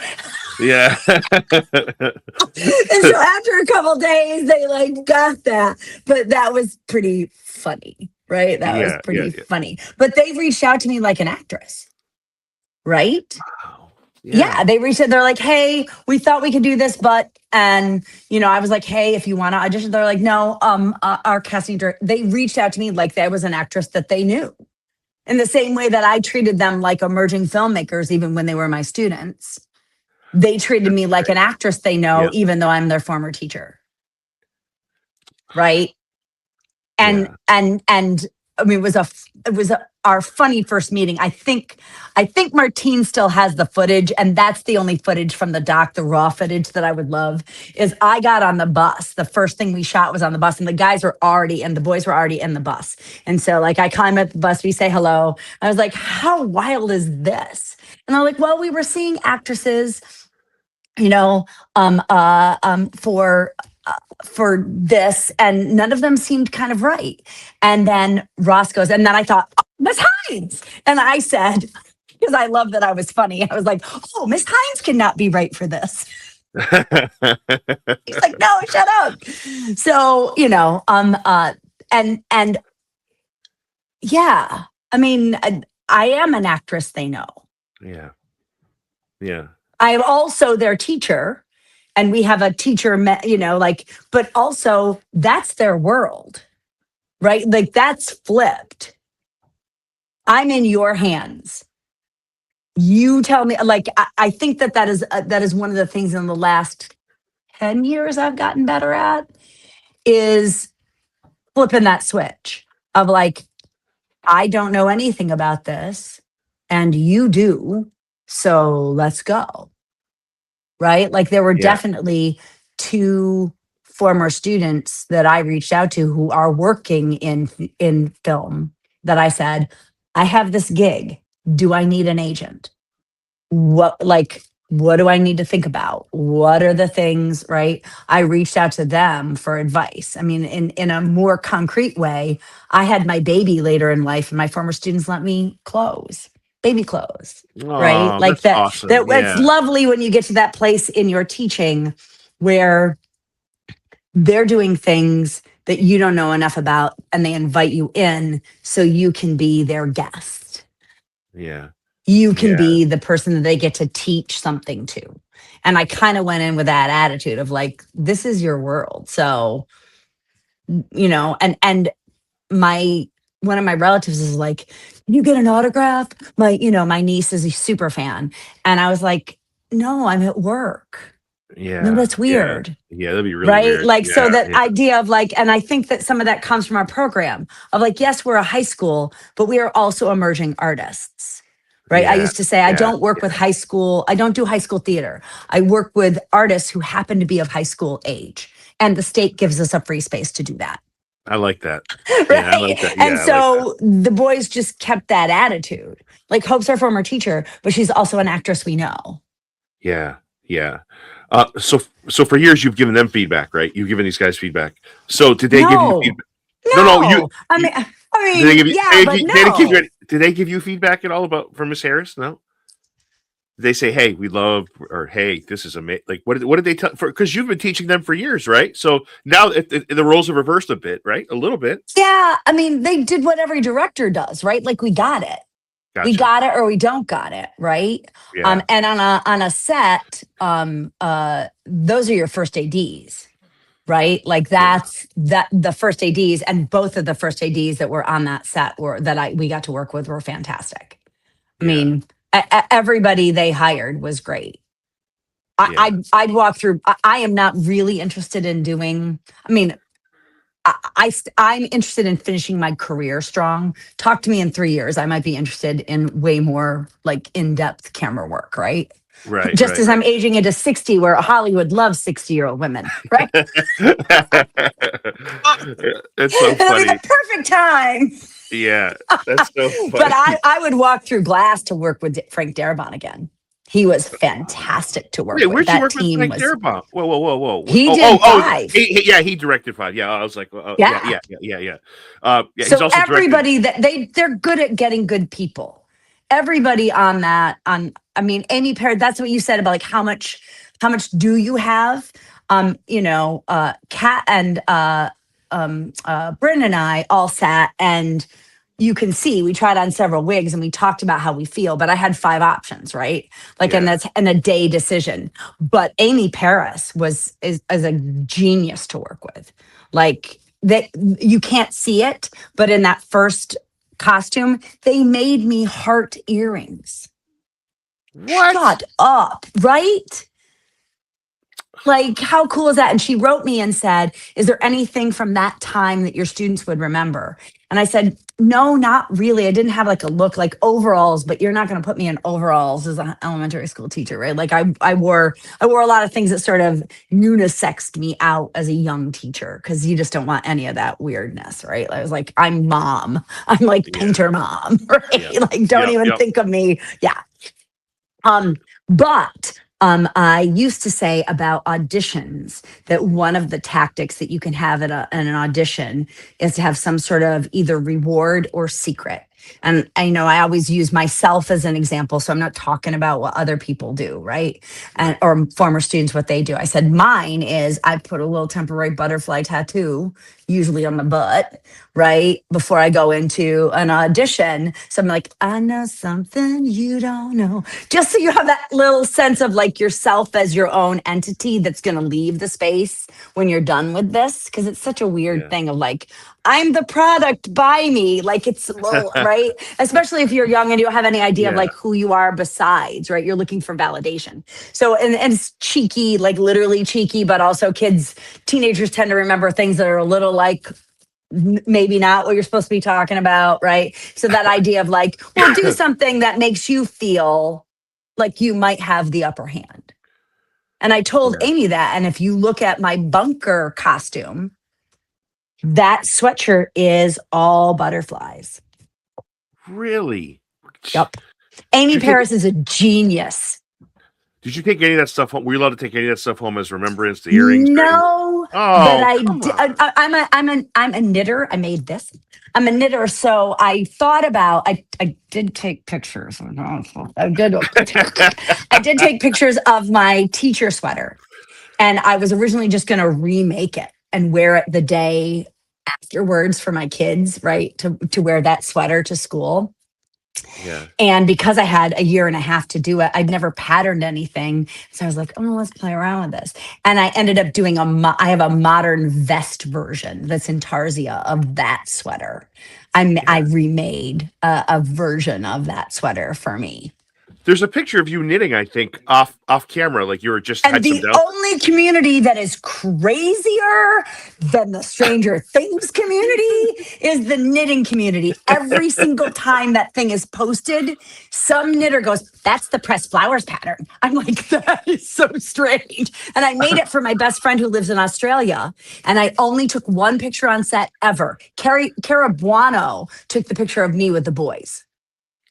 Yeah. And so after a couple days, they like got that. But that was pretty funny, right? That was Yeah, yeah, pretty yeah. funny. But they reached out to me like an actress, right? Wow. Yeah, Yeah. they reached out. They're like, hey, we thought we could do this, but and I was like, hey, if you want to audition, they're like, no, our casting director. They reached out to me like there was an actress that they knew. In the same way that I treated them like emerging filmmakers, even when they were my students. They treated me like an actress they know, Yeah. even though I'm their former teacher. Right. And Yeah. I mean, it was our funny first meeting. I think Martine still has the footage, and that's the only footage from the doc, the raw footage that I would love. Is I got on the bus. The first thing we shot was on the bus, and the boys were already in the bus. And so, like, I climb up the bus, we say hello. I was like, "How wild is this?" And they're like, "Well, we were seeing actresses, for for this, and none of them seemed kind of right. And then Ross goes, and then I thought, oh, Miss Hynes. And I said, because I love that I was funny, I was like, oh, Miss Hynes cannot be right for this. He's like, no, shut up. So, and yeah, I mean, I am an actress they know. Yeah. Yeah. I am also their teacher, and we have a teacher, but also that's their world, right? Like that's flipped. I'm in your hands. You tell me, like, I think that is one of the things in the last 10 years I've gotten better at is flipping that switch of like, I don't know anything about this and you do. So let's go. Right. Like there were definitely two former students that I reached out to who are working in film that I said, I have this gig. Do I need an agent? What do I need to think about? What are the things, right? I reached out to them for advice. I mean, in a more concrete way, I had my baby later in life and my former students let me baby clothes, right? Oh, Like that's awesome. it's Yeah. lovely when you get to that place in your teaching where they're doing things that you don't know enough about and they invite you in so you can be their guest. Yeah. You can be the person that they get to teach something to. And I kind of went in with that attitude of like, this is your world. So, and one of my relatives is like, can you get an autograph? My niece is a super fan. And I was like, no, I'm at work. Yeah. No, that's weird. Yeah, that'd be really right? weird. Like, so that Yeah. idea of like, and I think that some of that comes from our program of like, yes, we're a high school, but we are also emerging artists. Right. I used to say, I don't work with high school. I don't do high school theater. I work with artists who happen to be of high school age. And the state gives us a free space to do that. I like that. Right. Yeah, I like that. And so the boys just kept that attitude. Like Hope's our former teacher, but she's also an actress we know. Yeah. Yeah. So for years you've given them feedback, right? You've given these guys feedback. So did they give you feedback? No. I mean, did they give you, yeah, but no. Did they give you feedback at all from Miss Harris? No. Did they say, "Hey, we love," or "Hey, this is amazing"? Like, what did they tell? Because you've been teaching them for years, right? So now the roles have reversed a bit, right? A little bit. Yeah, I mean, they did what every director does, right? Like we got it. Gotcha. We got it or we don't got it, right? Yeah. And on a set, those are your first ADs, right? Like that's the first ADs, and both of the first ADs that were on that set we got to work with were fantastic. I mean, everybody they hired was great. I'd walk through. I am not really interested in doing. I mean, I'm interested in finishing my career strong. Talk to me in 3 years. I might be interested in way more like in-depth camera work, right? Right. Just as I'm aging into 60, where Hollywood loves 60-year-old women, right? It's so It'll funny. be the perfect time. Yeah, that's so funny. But I would walk through glass to work with Frank Darabont again. He was fantastic to work with. Where'd that you work team with Frank Darabont? Whoa. He did 5. He directed 5. Yeah, I was like, yeah. So he's also everybody they're good at getting good people. Everybody on that, I mean, Amy Perry, that's what you said about like how much do you have? Kat and Bryn and I all sat, and you can see we tried on several wigs and we talked about how we feel, but I had 5 options, right? Like, and that's a day decision. But Amy Paris is a genius to work with. Like that, you can't see it, but in that first costume, they made me heart earrings. What? Shut up, right? Like, how cool is that? And she wrote me and said, is there anything from that time that your students would remember? And I said, no, not really. I didn't have like a look like overalls, but you're not going to put me in overalls as an elementary school teacher, right? Like I wore a lot of things that sort of unisexed me out as a young teacher because you just don't want any of that weirdness, right? I was like, I'm mom. I'm like painter mom, right? Like, don't even think of me. Yeah. But I used to say about auditions that one of the tactics that you can have at an audition is to have some sort of either reward or secret. And I know I always use myself as an example, so I'm not talking about what other people do, right? And Right. or former students what they do. I said mine is I put a little temporary butterfly tattoo, usually on the butt, right before I go into an audition. So I'm like, I know something you don't know, just so you have that little sense of like yourself as your own entity that's going to leave the space when you're done with this, because it's such a weird Yeah. thing of like, I'm the product, buy me. Like it's a little, right? Especially if you're young and you don't have any idea of Yeah. like who you are besides, right? You're looking for validation. So, and it's cheeky, like literally cheeky, but also teenagers tend to remember things that are a little like maybe not what you're supposed to be talking about, right? So that idea of like, well, do something that makes you feel like you might have the upper hand. And I told Yeah. Amy that. And if you look at my bunker costume, that sweatshirt is all butterflies. Really? Yep. Amy Did you take Paris is a genius. Did you take any of that stuff home? Were you allowed to take any of that stuff home as remembrance? The earrings? No, but Oh, I come did. on. I'm a knitter. I made this. I'm a knitter, so I thought about. I did take pictures. I did. I did take pictures of my teacher sweater, and I was originally just going to remake it and wear it the day afterwards for my kids, right? To wear that sweater to school. Yeah. And because I had a year and a half to do it, I'd never patterned anything. So I was like, oh, let's play around with this. And I ended up doing I have a modern vest version that's intarsia of that sweater. I Yeah. remade a version of that sweater for me. There's a picture of you knitting, I think, off camera, like you were just And had some the doubt. only community that is crazier than the Stranger Things community is the knitting community. Every single time that thing is posted, some knitter goes, that's the pressed flowers pattern. I'm like, that is so strange. And I made it for my best friend who lives in Australia. And I only took one picture on set ever. Cara Buono took the picture of me with the boys.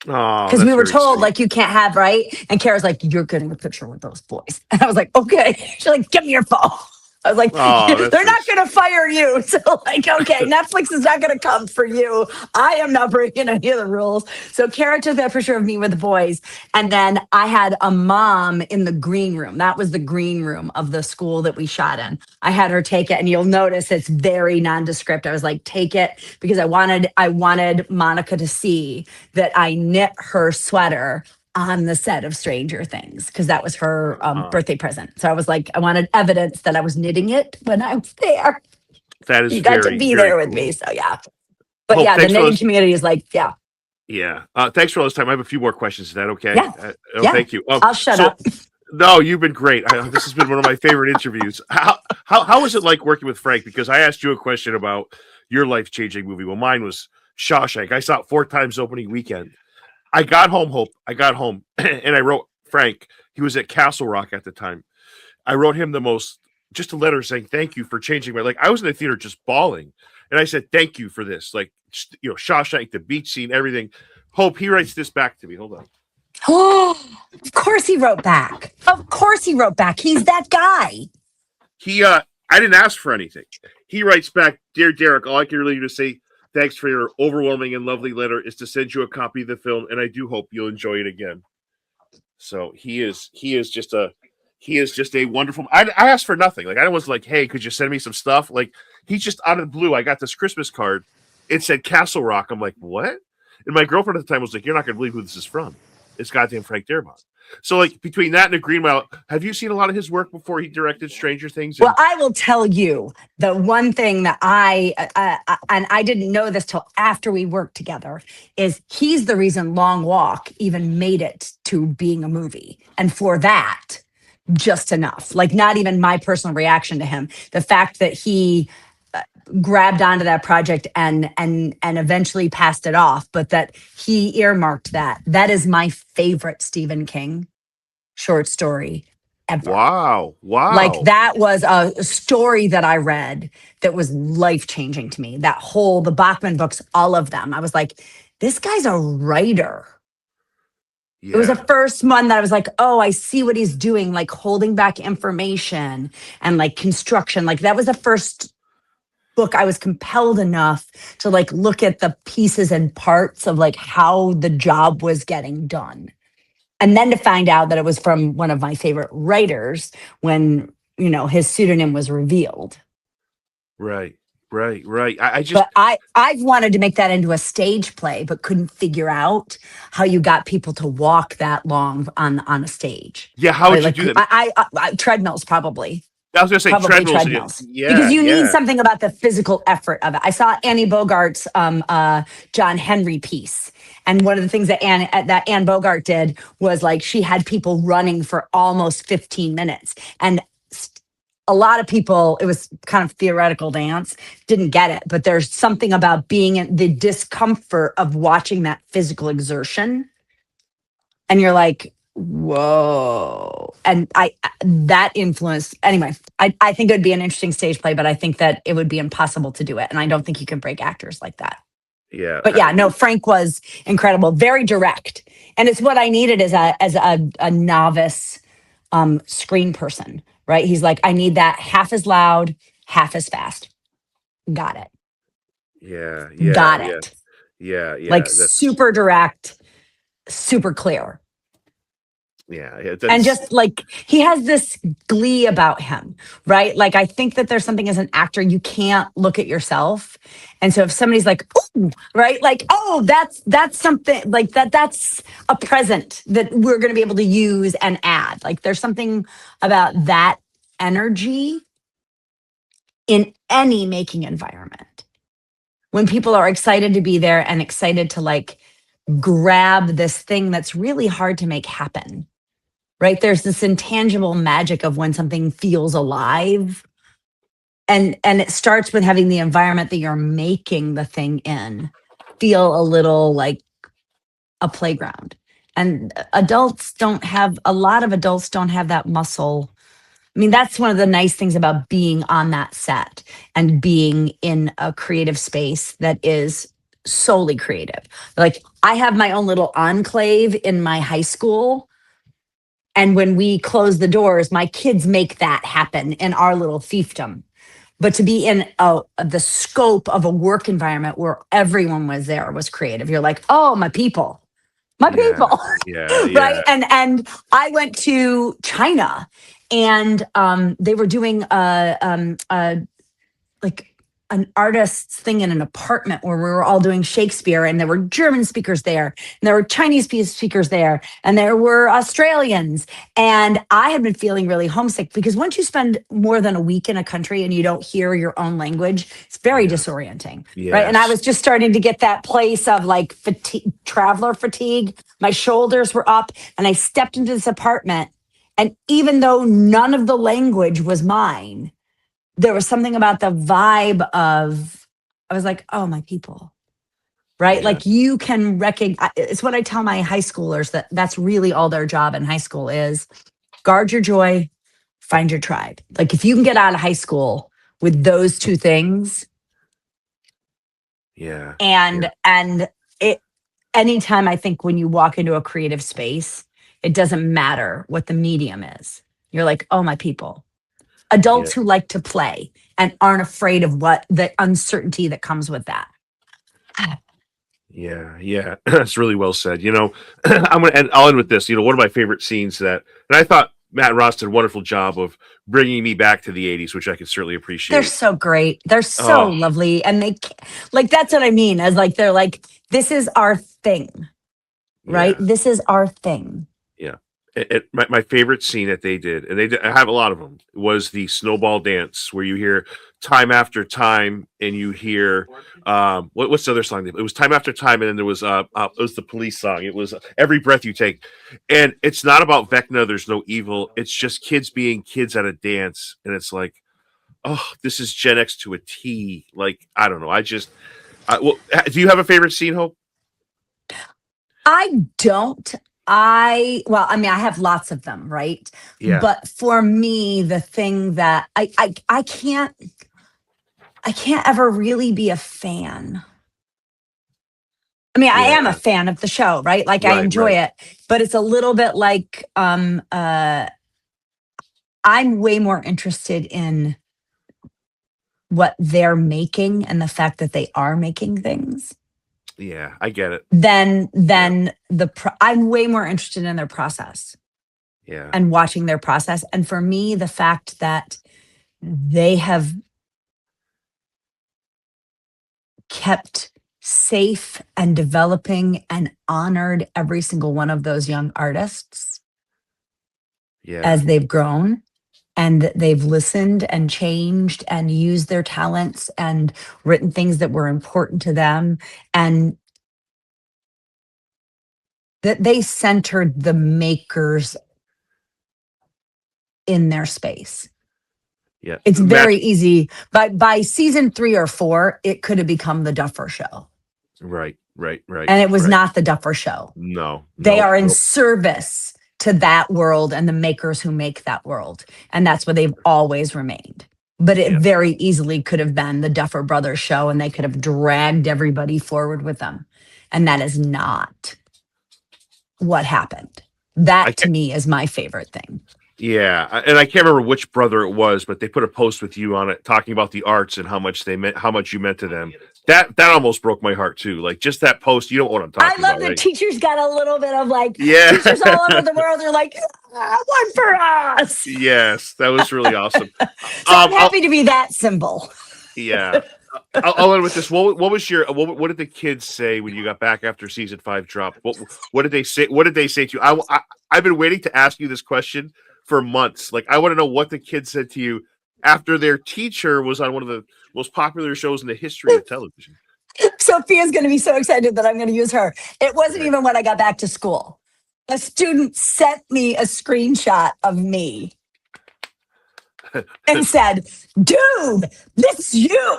Oh, Because we that's were very told, sweet. like, you can't have, right? And Kara's like, you're getting a picture with those boys. And I was like, okay. She's like, give me your phone. I was like, Oh, that's they're very not going to fire you. So, like, okay, Netflix is not going to come for you. I am not breaking any of the rules. So, Kara took that picture of me with the boys. And then I had a mom in the green room. That was the green room of the school that we shot in. I had her take it. And you'll notice it's very nondescript. I was like, take it because I wanted Monica to see that I knit her sweater on the set of Stranger Things because that was her uh, birthday present. So I was like, I wanted evidence that I was knitting it when I was there. that is You got to very, be very there with me. cool. So yeah. But Hope, yeah, the thanks for all knitting this. community is like, yeah, Yeah. Thanks for all this time. I have a few more questions. Is that okay? yeah, Oh, yeah. thank you. I'll shut So up. no, you've been great. This has been one of my favorite interviews. How was it like working with Frank? Because I asked you a question about your life changing movie. Well, mine was Shawshank. I saw it 4 times opening weekend. I got home, Hope. I got home and I wrote Frank. He was at Castle Rock at the time. I wrote him just a letter saying thank you for changing my. Like I was in the theater just bawling, and I said thank you for this. Like Shawshank, the beach scene, everything. Hope he writes this back to me. Hold on. Oh, of course he wrote back. Of course he wrote back. He's that guy. I didn't ask for anything. He writes back, Dear Derek, all I can really do to say thanks for your overwhelming and lovely letter is to send you a copy of the film, and I do hope you'll enjoy it again. So he is just a wonderful. I asked for nothing. Like I was like, hey, could you send me some stuff? Like he's just out of the blue. I got this Christmas card. It said Castle Rock. I'm like, what? And my girlfriend at the time was like, you're not gonna believe who this is from. It's goddamn Frank Darabont. So like between that and a Green Mile, have you seen a lot of his work before he directed Stranger Things? Well, I will tell you the one thing that and I didn't know this till after we worked together, is he's the reason Long Walk even made it to being a movie. And for that, just enough. Like, not even my personal reaction to him. The fact that he grabbed onto that project and eventually passed it off, but that he earmarked that. That is my favorite Stephen King short story ever. Wow. Like, Wow. that was a story that I read that was life changing to me. The Bachman books, all of them. I was like, this guy's a writer. It was the Yeah. first one that I was like, oh, I see what he's doing, like holding back information and like construction. Like that was the first book I was compelled enough to like look at the pieces and parts of like how the job was getting done. And then to find out that it was from one of my favorite writers when, his pseudonym was revealed. Right. Right. Right. I just But I've wanted to make that into a stage play, but couldn't figure out how you got people to walk that long on a stage. yeah. How Right? would you Like do that? I treadmills probably. I was gonna say Probably treadmills. treadmills. Because Yeah. you need Yeah. something about the physical effort of it. I saw Annie Bogart's John Henry piece. And one of the things that Anne Bogart did was like she had people running for almost 15 minutes. And a lot of people, it was kind of theoretical dance, didn't get it. But there's something about being in the discomfort of watching that physical exertion. And you're like, whoa. And that influenced, anyway, I think it would be an interesting stage play, but I think that it would be impossible to do it. And I don't think you can break actors like that. Yeah. But yeah, no, Frank was incredible, very direct. And it's what I needed as a novice screen person, right? He's like, I need that half as loud, half as fast. Got it. Yeah. Yeah. Got Yeah. it. Yeah. Like Yeah. That's super direct, super clear. yeah. Yeah. And That's just like he has this glee about him, right? Like I think that there's something as an actor you can't look at yourself. And so if somebody's like, "Ooh," right? Like, "Oh, that's something like that's a present that we're going to be able to use and add." Like there's something about that energy in any making environment. When people are excited to be there and excited to like grab this thing that's really hard to make happen, right? There's this intangible magic of when something feels alive. And it starts with having the environment that you're making the thing in feel a little like a playground. And a lot of adults don't have that muscle. I mean, that's one of the nice things about being on that set and being in a creative space that is solely creative. Like I have my own little enclave in my high school, and when we close the doors, my kids make that happen in our little fiefdom. But to be in the scope of a work environment where everyone was there was creative, you're like, oh, my yeah. people, Yeah. right? Yeah. And I went to China, and they were doing like an artist's thing in an apartment where we were all doing Shakespeare, and there were German speakers there, and there were Chinese speakers there, and there were Australians. And I had been feeling really homesick because once you spend more than a week in a country and you don't hear your own language, it's very Yes. disorienting, right? And I Yes. was just starting to get that place of like fatigue, traveler fatigue. My shoulders were up, and I stepped into this apartment. And even though none of the language was mine, there was something about the vibe of, I was like, oh, my people, right? Yeah. Like you can recognize, it's what I tell my high schoolers that that's really all their job in high school is guard your joy, find your tribe. Like if you can get out of high school with those two things, Yeah. Yeah. and it, anytime I think when you walk into a creative space, it doesn't matter what the medium is. You're like, oh, my people. Yeah. Adults who like to play and aren't afraid of what the uncertainty that comes with that. Yeah, yeah, that's really well said. I'll end with this. One of my favorite scenes and I thought Matt Ross did a wonderful job of bringing me back to the '80s, which I can certainly They're appreciate. so great. They're so Oh, lovely. And like, that's what I mean. As like, they're like, this is our thing, right? yeah, This is our thing. yeah. My favorite scene that they did, and I have a lot of them, was the snowball dance where you hear time after time, and you hear what's the other song? It was time after time, and then there was it was the police song. It was every breath you take, and it's not about Vecna. There's no evil. It's just kids being kids at a dance, and it's like, oh, this is Gen X to a T. Like I don't know. Do you have a favorite scene, Hope? I don't. Well, I mean, I have lots of them, right? Yeah, But for me, the thing that I can't ever really be a fan I mean, I am a Yeah. fan of the show, right? Like I Right. enjoy Right. it, but it's a little bit like I'm way more interested in what they're making and the fact that they are making things Yeah. I get it. than Yeah. I'm way more interested in their process Yeah. and watching their process. And for me, the fact that they have kept safe and developing and honored every single one of those young artists Yeah. as they've grown and they've listened and changed and used their talents and written things that were important to them, and that they centered the makers in their space. Yeah. It's very Match. easy. But by season 3 or 4, it could have become the Duffer Show. Right. Right. Right. And it was Right. not the Duffer Show. No. They No. are in No. service to that world and the makers who make that world. And that's where they've always remained. But it Yeah. very easily could have been the Duffer Brothers show, and they could have dragged everybody forward with them. And that is not what happened. I That to can't. me is my favorite thing. Yeah, and I can't remember which brother it was, but they put a post with you on it talking about the arts and how much you meant to them. That almost broke my heart too. Like just that post, you know what I'm I talking love about, that right? teachers got a little bit of like, Yeah. teachers all over the world are like, one for us. Yes, that was really awesome. So I'm I'll, happy to be that symbol. yeah, I'll end with this. What was your what did the kids say when you got back after season 5 dropped? What did they say? What did they say to you? I've been waiting to ask you this question for months. Like I want to know what the kids said to you after their teacher was on one of the most popular shows in the history of television. Sophia's going to be so excited that I'm going to use her. It wasn't Okay. even when I got back to school. A student sent me a screenshot of me and said, dude, this is you.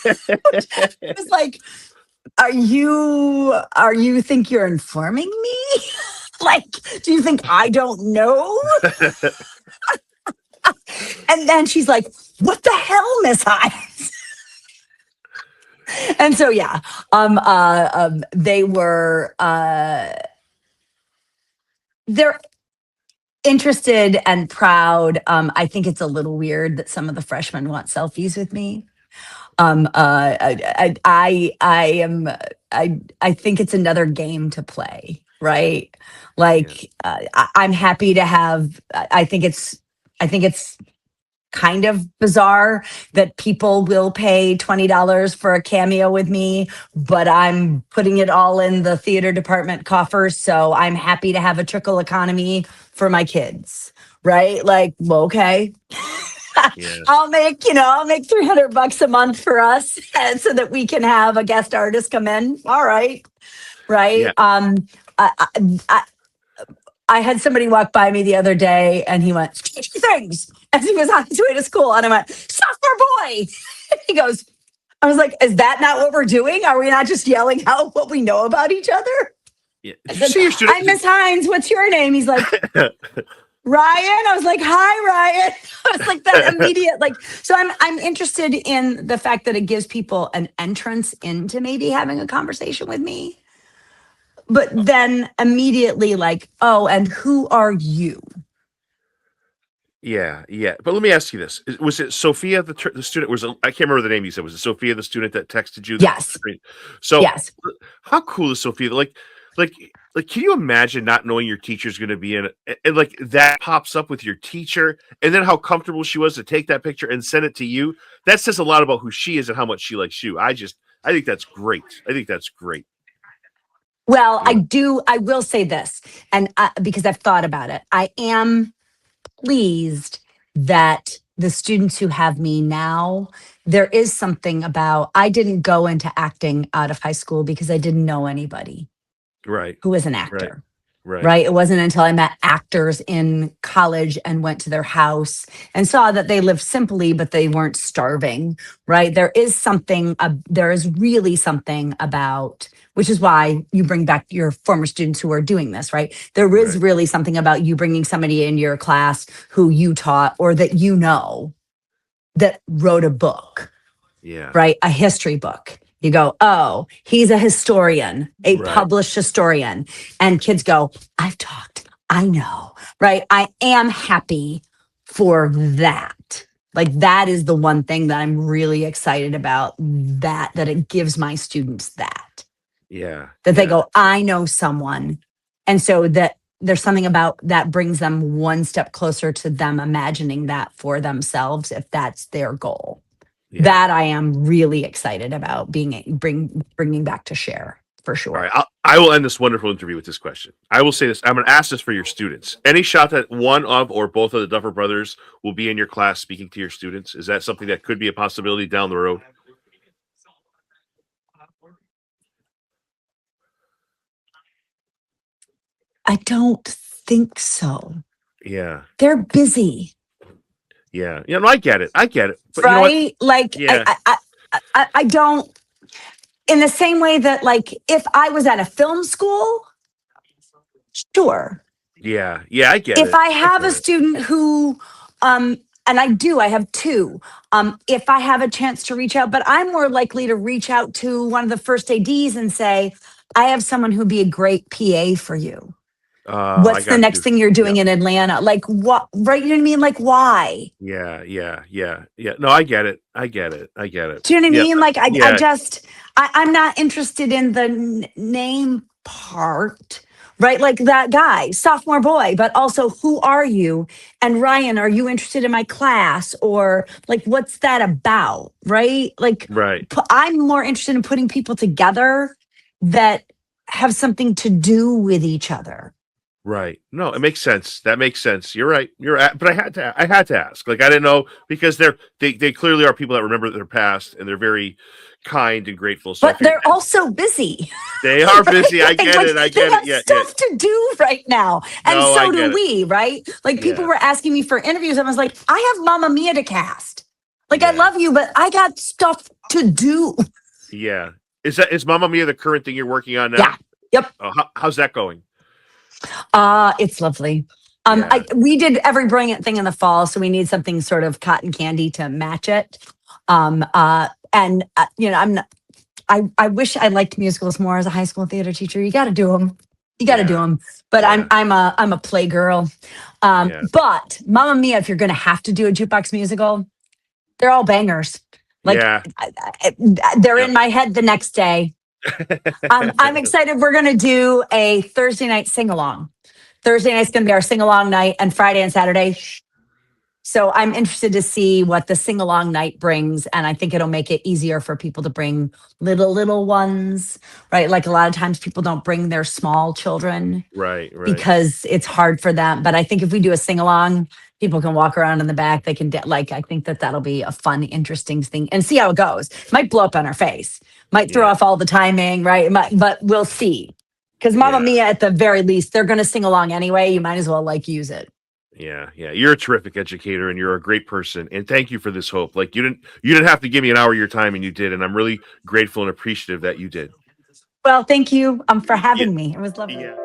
It was like, are you think you're informing me? Like, do you think I don't know? And then she's like, what the hell, Miss Hynes? And so, yeah, they were, they're interested and proud. I think it's a little weird that some of the freshmen want selfies with me. I am, I think it's another game to play, right? Yeah. Like, I'm happy to have, I think it's kind of bizarre that people will pay $20 for a cameo with me, but I'm putting it all in the theater department coffers. So I'm happy to have a trickle economy for my kids, right? Like, well, okay. Yeah. I'll make $300 a month for us and so that we can have a guest artist come in. All right. Right. Yeah. I, I, I had somebody walk by me the other day and he went, two things, as he was on his way to school. And I went, sophomore boy. And he goes, I was like, is that not what we're doing? Are we not just yelling out what we know about each other? Yeah. I Did you said, see your student? I'm Miss Hynes. What's your name? He's like, Ryan. I was like, hi, Ryan. I was like that immediate, like, so I'm interested in the fact that it gives people an entrance into maybe having a conversation with me. But then immediately like, oh, and who are you? Yeah, yeah. But let me ask you this: was it Sophia, the student? I can't remember the name you said. Was it Sophia, the student that texted you? Yes. So, Yes. how cool is Sophia? Like, can you imagine not knowing your teacher's going to be in it, and like that pops up with your teacher, and then how comfortable she was to take that picture and send it to you? That says a lot about who she is and how much she likes you. I think that's great. I think that's great. Well, Yeah. I will say this, and because I've thought about it, I am pleased that the students who have me now, there is something about, I didn't go into acting out of high school because I didn't know anybody Right. who was an Right. actor. Right. Right. It wasn't until I met actors in college and went to their house and saw that they lived simply, but they weren't starving. Right. There is really something about, which is why you bring back your former students who are doing this. Right. There is Right. really something about you bringing somebody in your class who you taught or that you know that wrote a book. Yeah. Right. A history book. You go, oh, he's a historian, a Right. published historian. And kids go, I've talked, I know, right? I am happy for that. Like that is the one thing that I'm really excited about, that it gives my students that Yeah. they yeah. go, I know someone. And so that there's something about that brings them one step closer to them imagining that for themselves, if that's their goal. Yeah. That I am really excited about bringing back to share, for sure. All right, I will end this wonderful interview with this question. I will say this. I'm going to ask this for your students. Any shot that one of or both of the Duffer brothers will be in your class speaking to your students? Is that something that could be a possibility down the road? I don't think so. Yeah. They're busy. Yeah. No, I get it. But right? You know what? Like, Yeah. I don't, in the same way that, like, if I was at a film school, sure. Yeah. I get If it. I have a student who, and I have two, if I have a chance to reach out, but I'm more likely to reach out to one of the first ADs and say, I have someone who'd be a great PA for you. What's the next thing you're doing in Atlanta? Like, what, right? You know what I mean? Like, why? Yeah. No, I get it. Do you know what I mean? Like, I'm not interested in the name part, right? Like that guy, sophomore boy, but also who are you? And Ryan, are you interested in my class? Or like, what's that about? Right? Like, Right. I'm more interested in putting people together that have something to do with each other. Right. No, it makes sense. That makes sense. You're right. But I had to ask. Like I didn't know, because they clearly are people that remember their past, and they're very kind and grateful. So but they're also busy. They are busy. I get it. They have stuff to do right now, and No, so do we. Right? Like people were asking me for interviews, and I was like, I have Mamma Mia to cast. Like I love you, but I got stuff to do. Yeah. Is Mamma Mia the current thing you're working on now? Yeah. Yep. How's that going? It's lovely. We did Every Brilliant Thing in the fall, so we need something sort of cotton candy to match it. You know, I wish I liked musicals more as a high school theater teacher. You got to do them. Do them. But I'm a play girl. But Mamma Mia, if you're going to have to do a jukebox musical, they're all bangers. Like they're in my head the next day. I'm excited. We're going to do a Thursday night sing-along. Thursday night's going to be our sing-along night, and Friday and Saturday. So I'm interested to see what the sing-along night brings, and I think it'll make it easier for people to bring little ones, right? Like a lot of times people don't bring their small children. Right. Because it's hard for them. But I think if we do a sing-along, people can walk around in the back. They can I think that'll be a fun, interesting thing, and see how it goes. Might blow up on her face. Might throw off all the timing, right? But we'll see. Because Mamma Mia, at the very least, they're going to sing along anyway. You might as well use it. Yeah. You're a terrific educator, and you're a great person. And thank you for this hope. Like you didn't have to give me an hour of your time, and you did. And I'm really grateful and appreciative that you did. Well, thank you for having me. It was lovely. Yeah.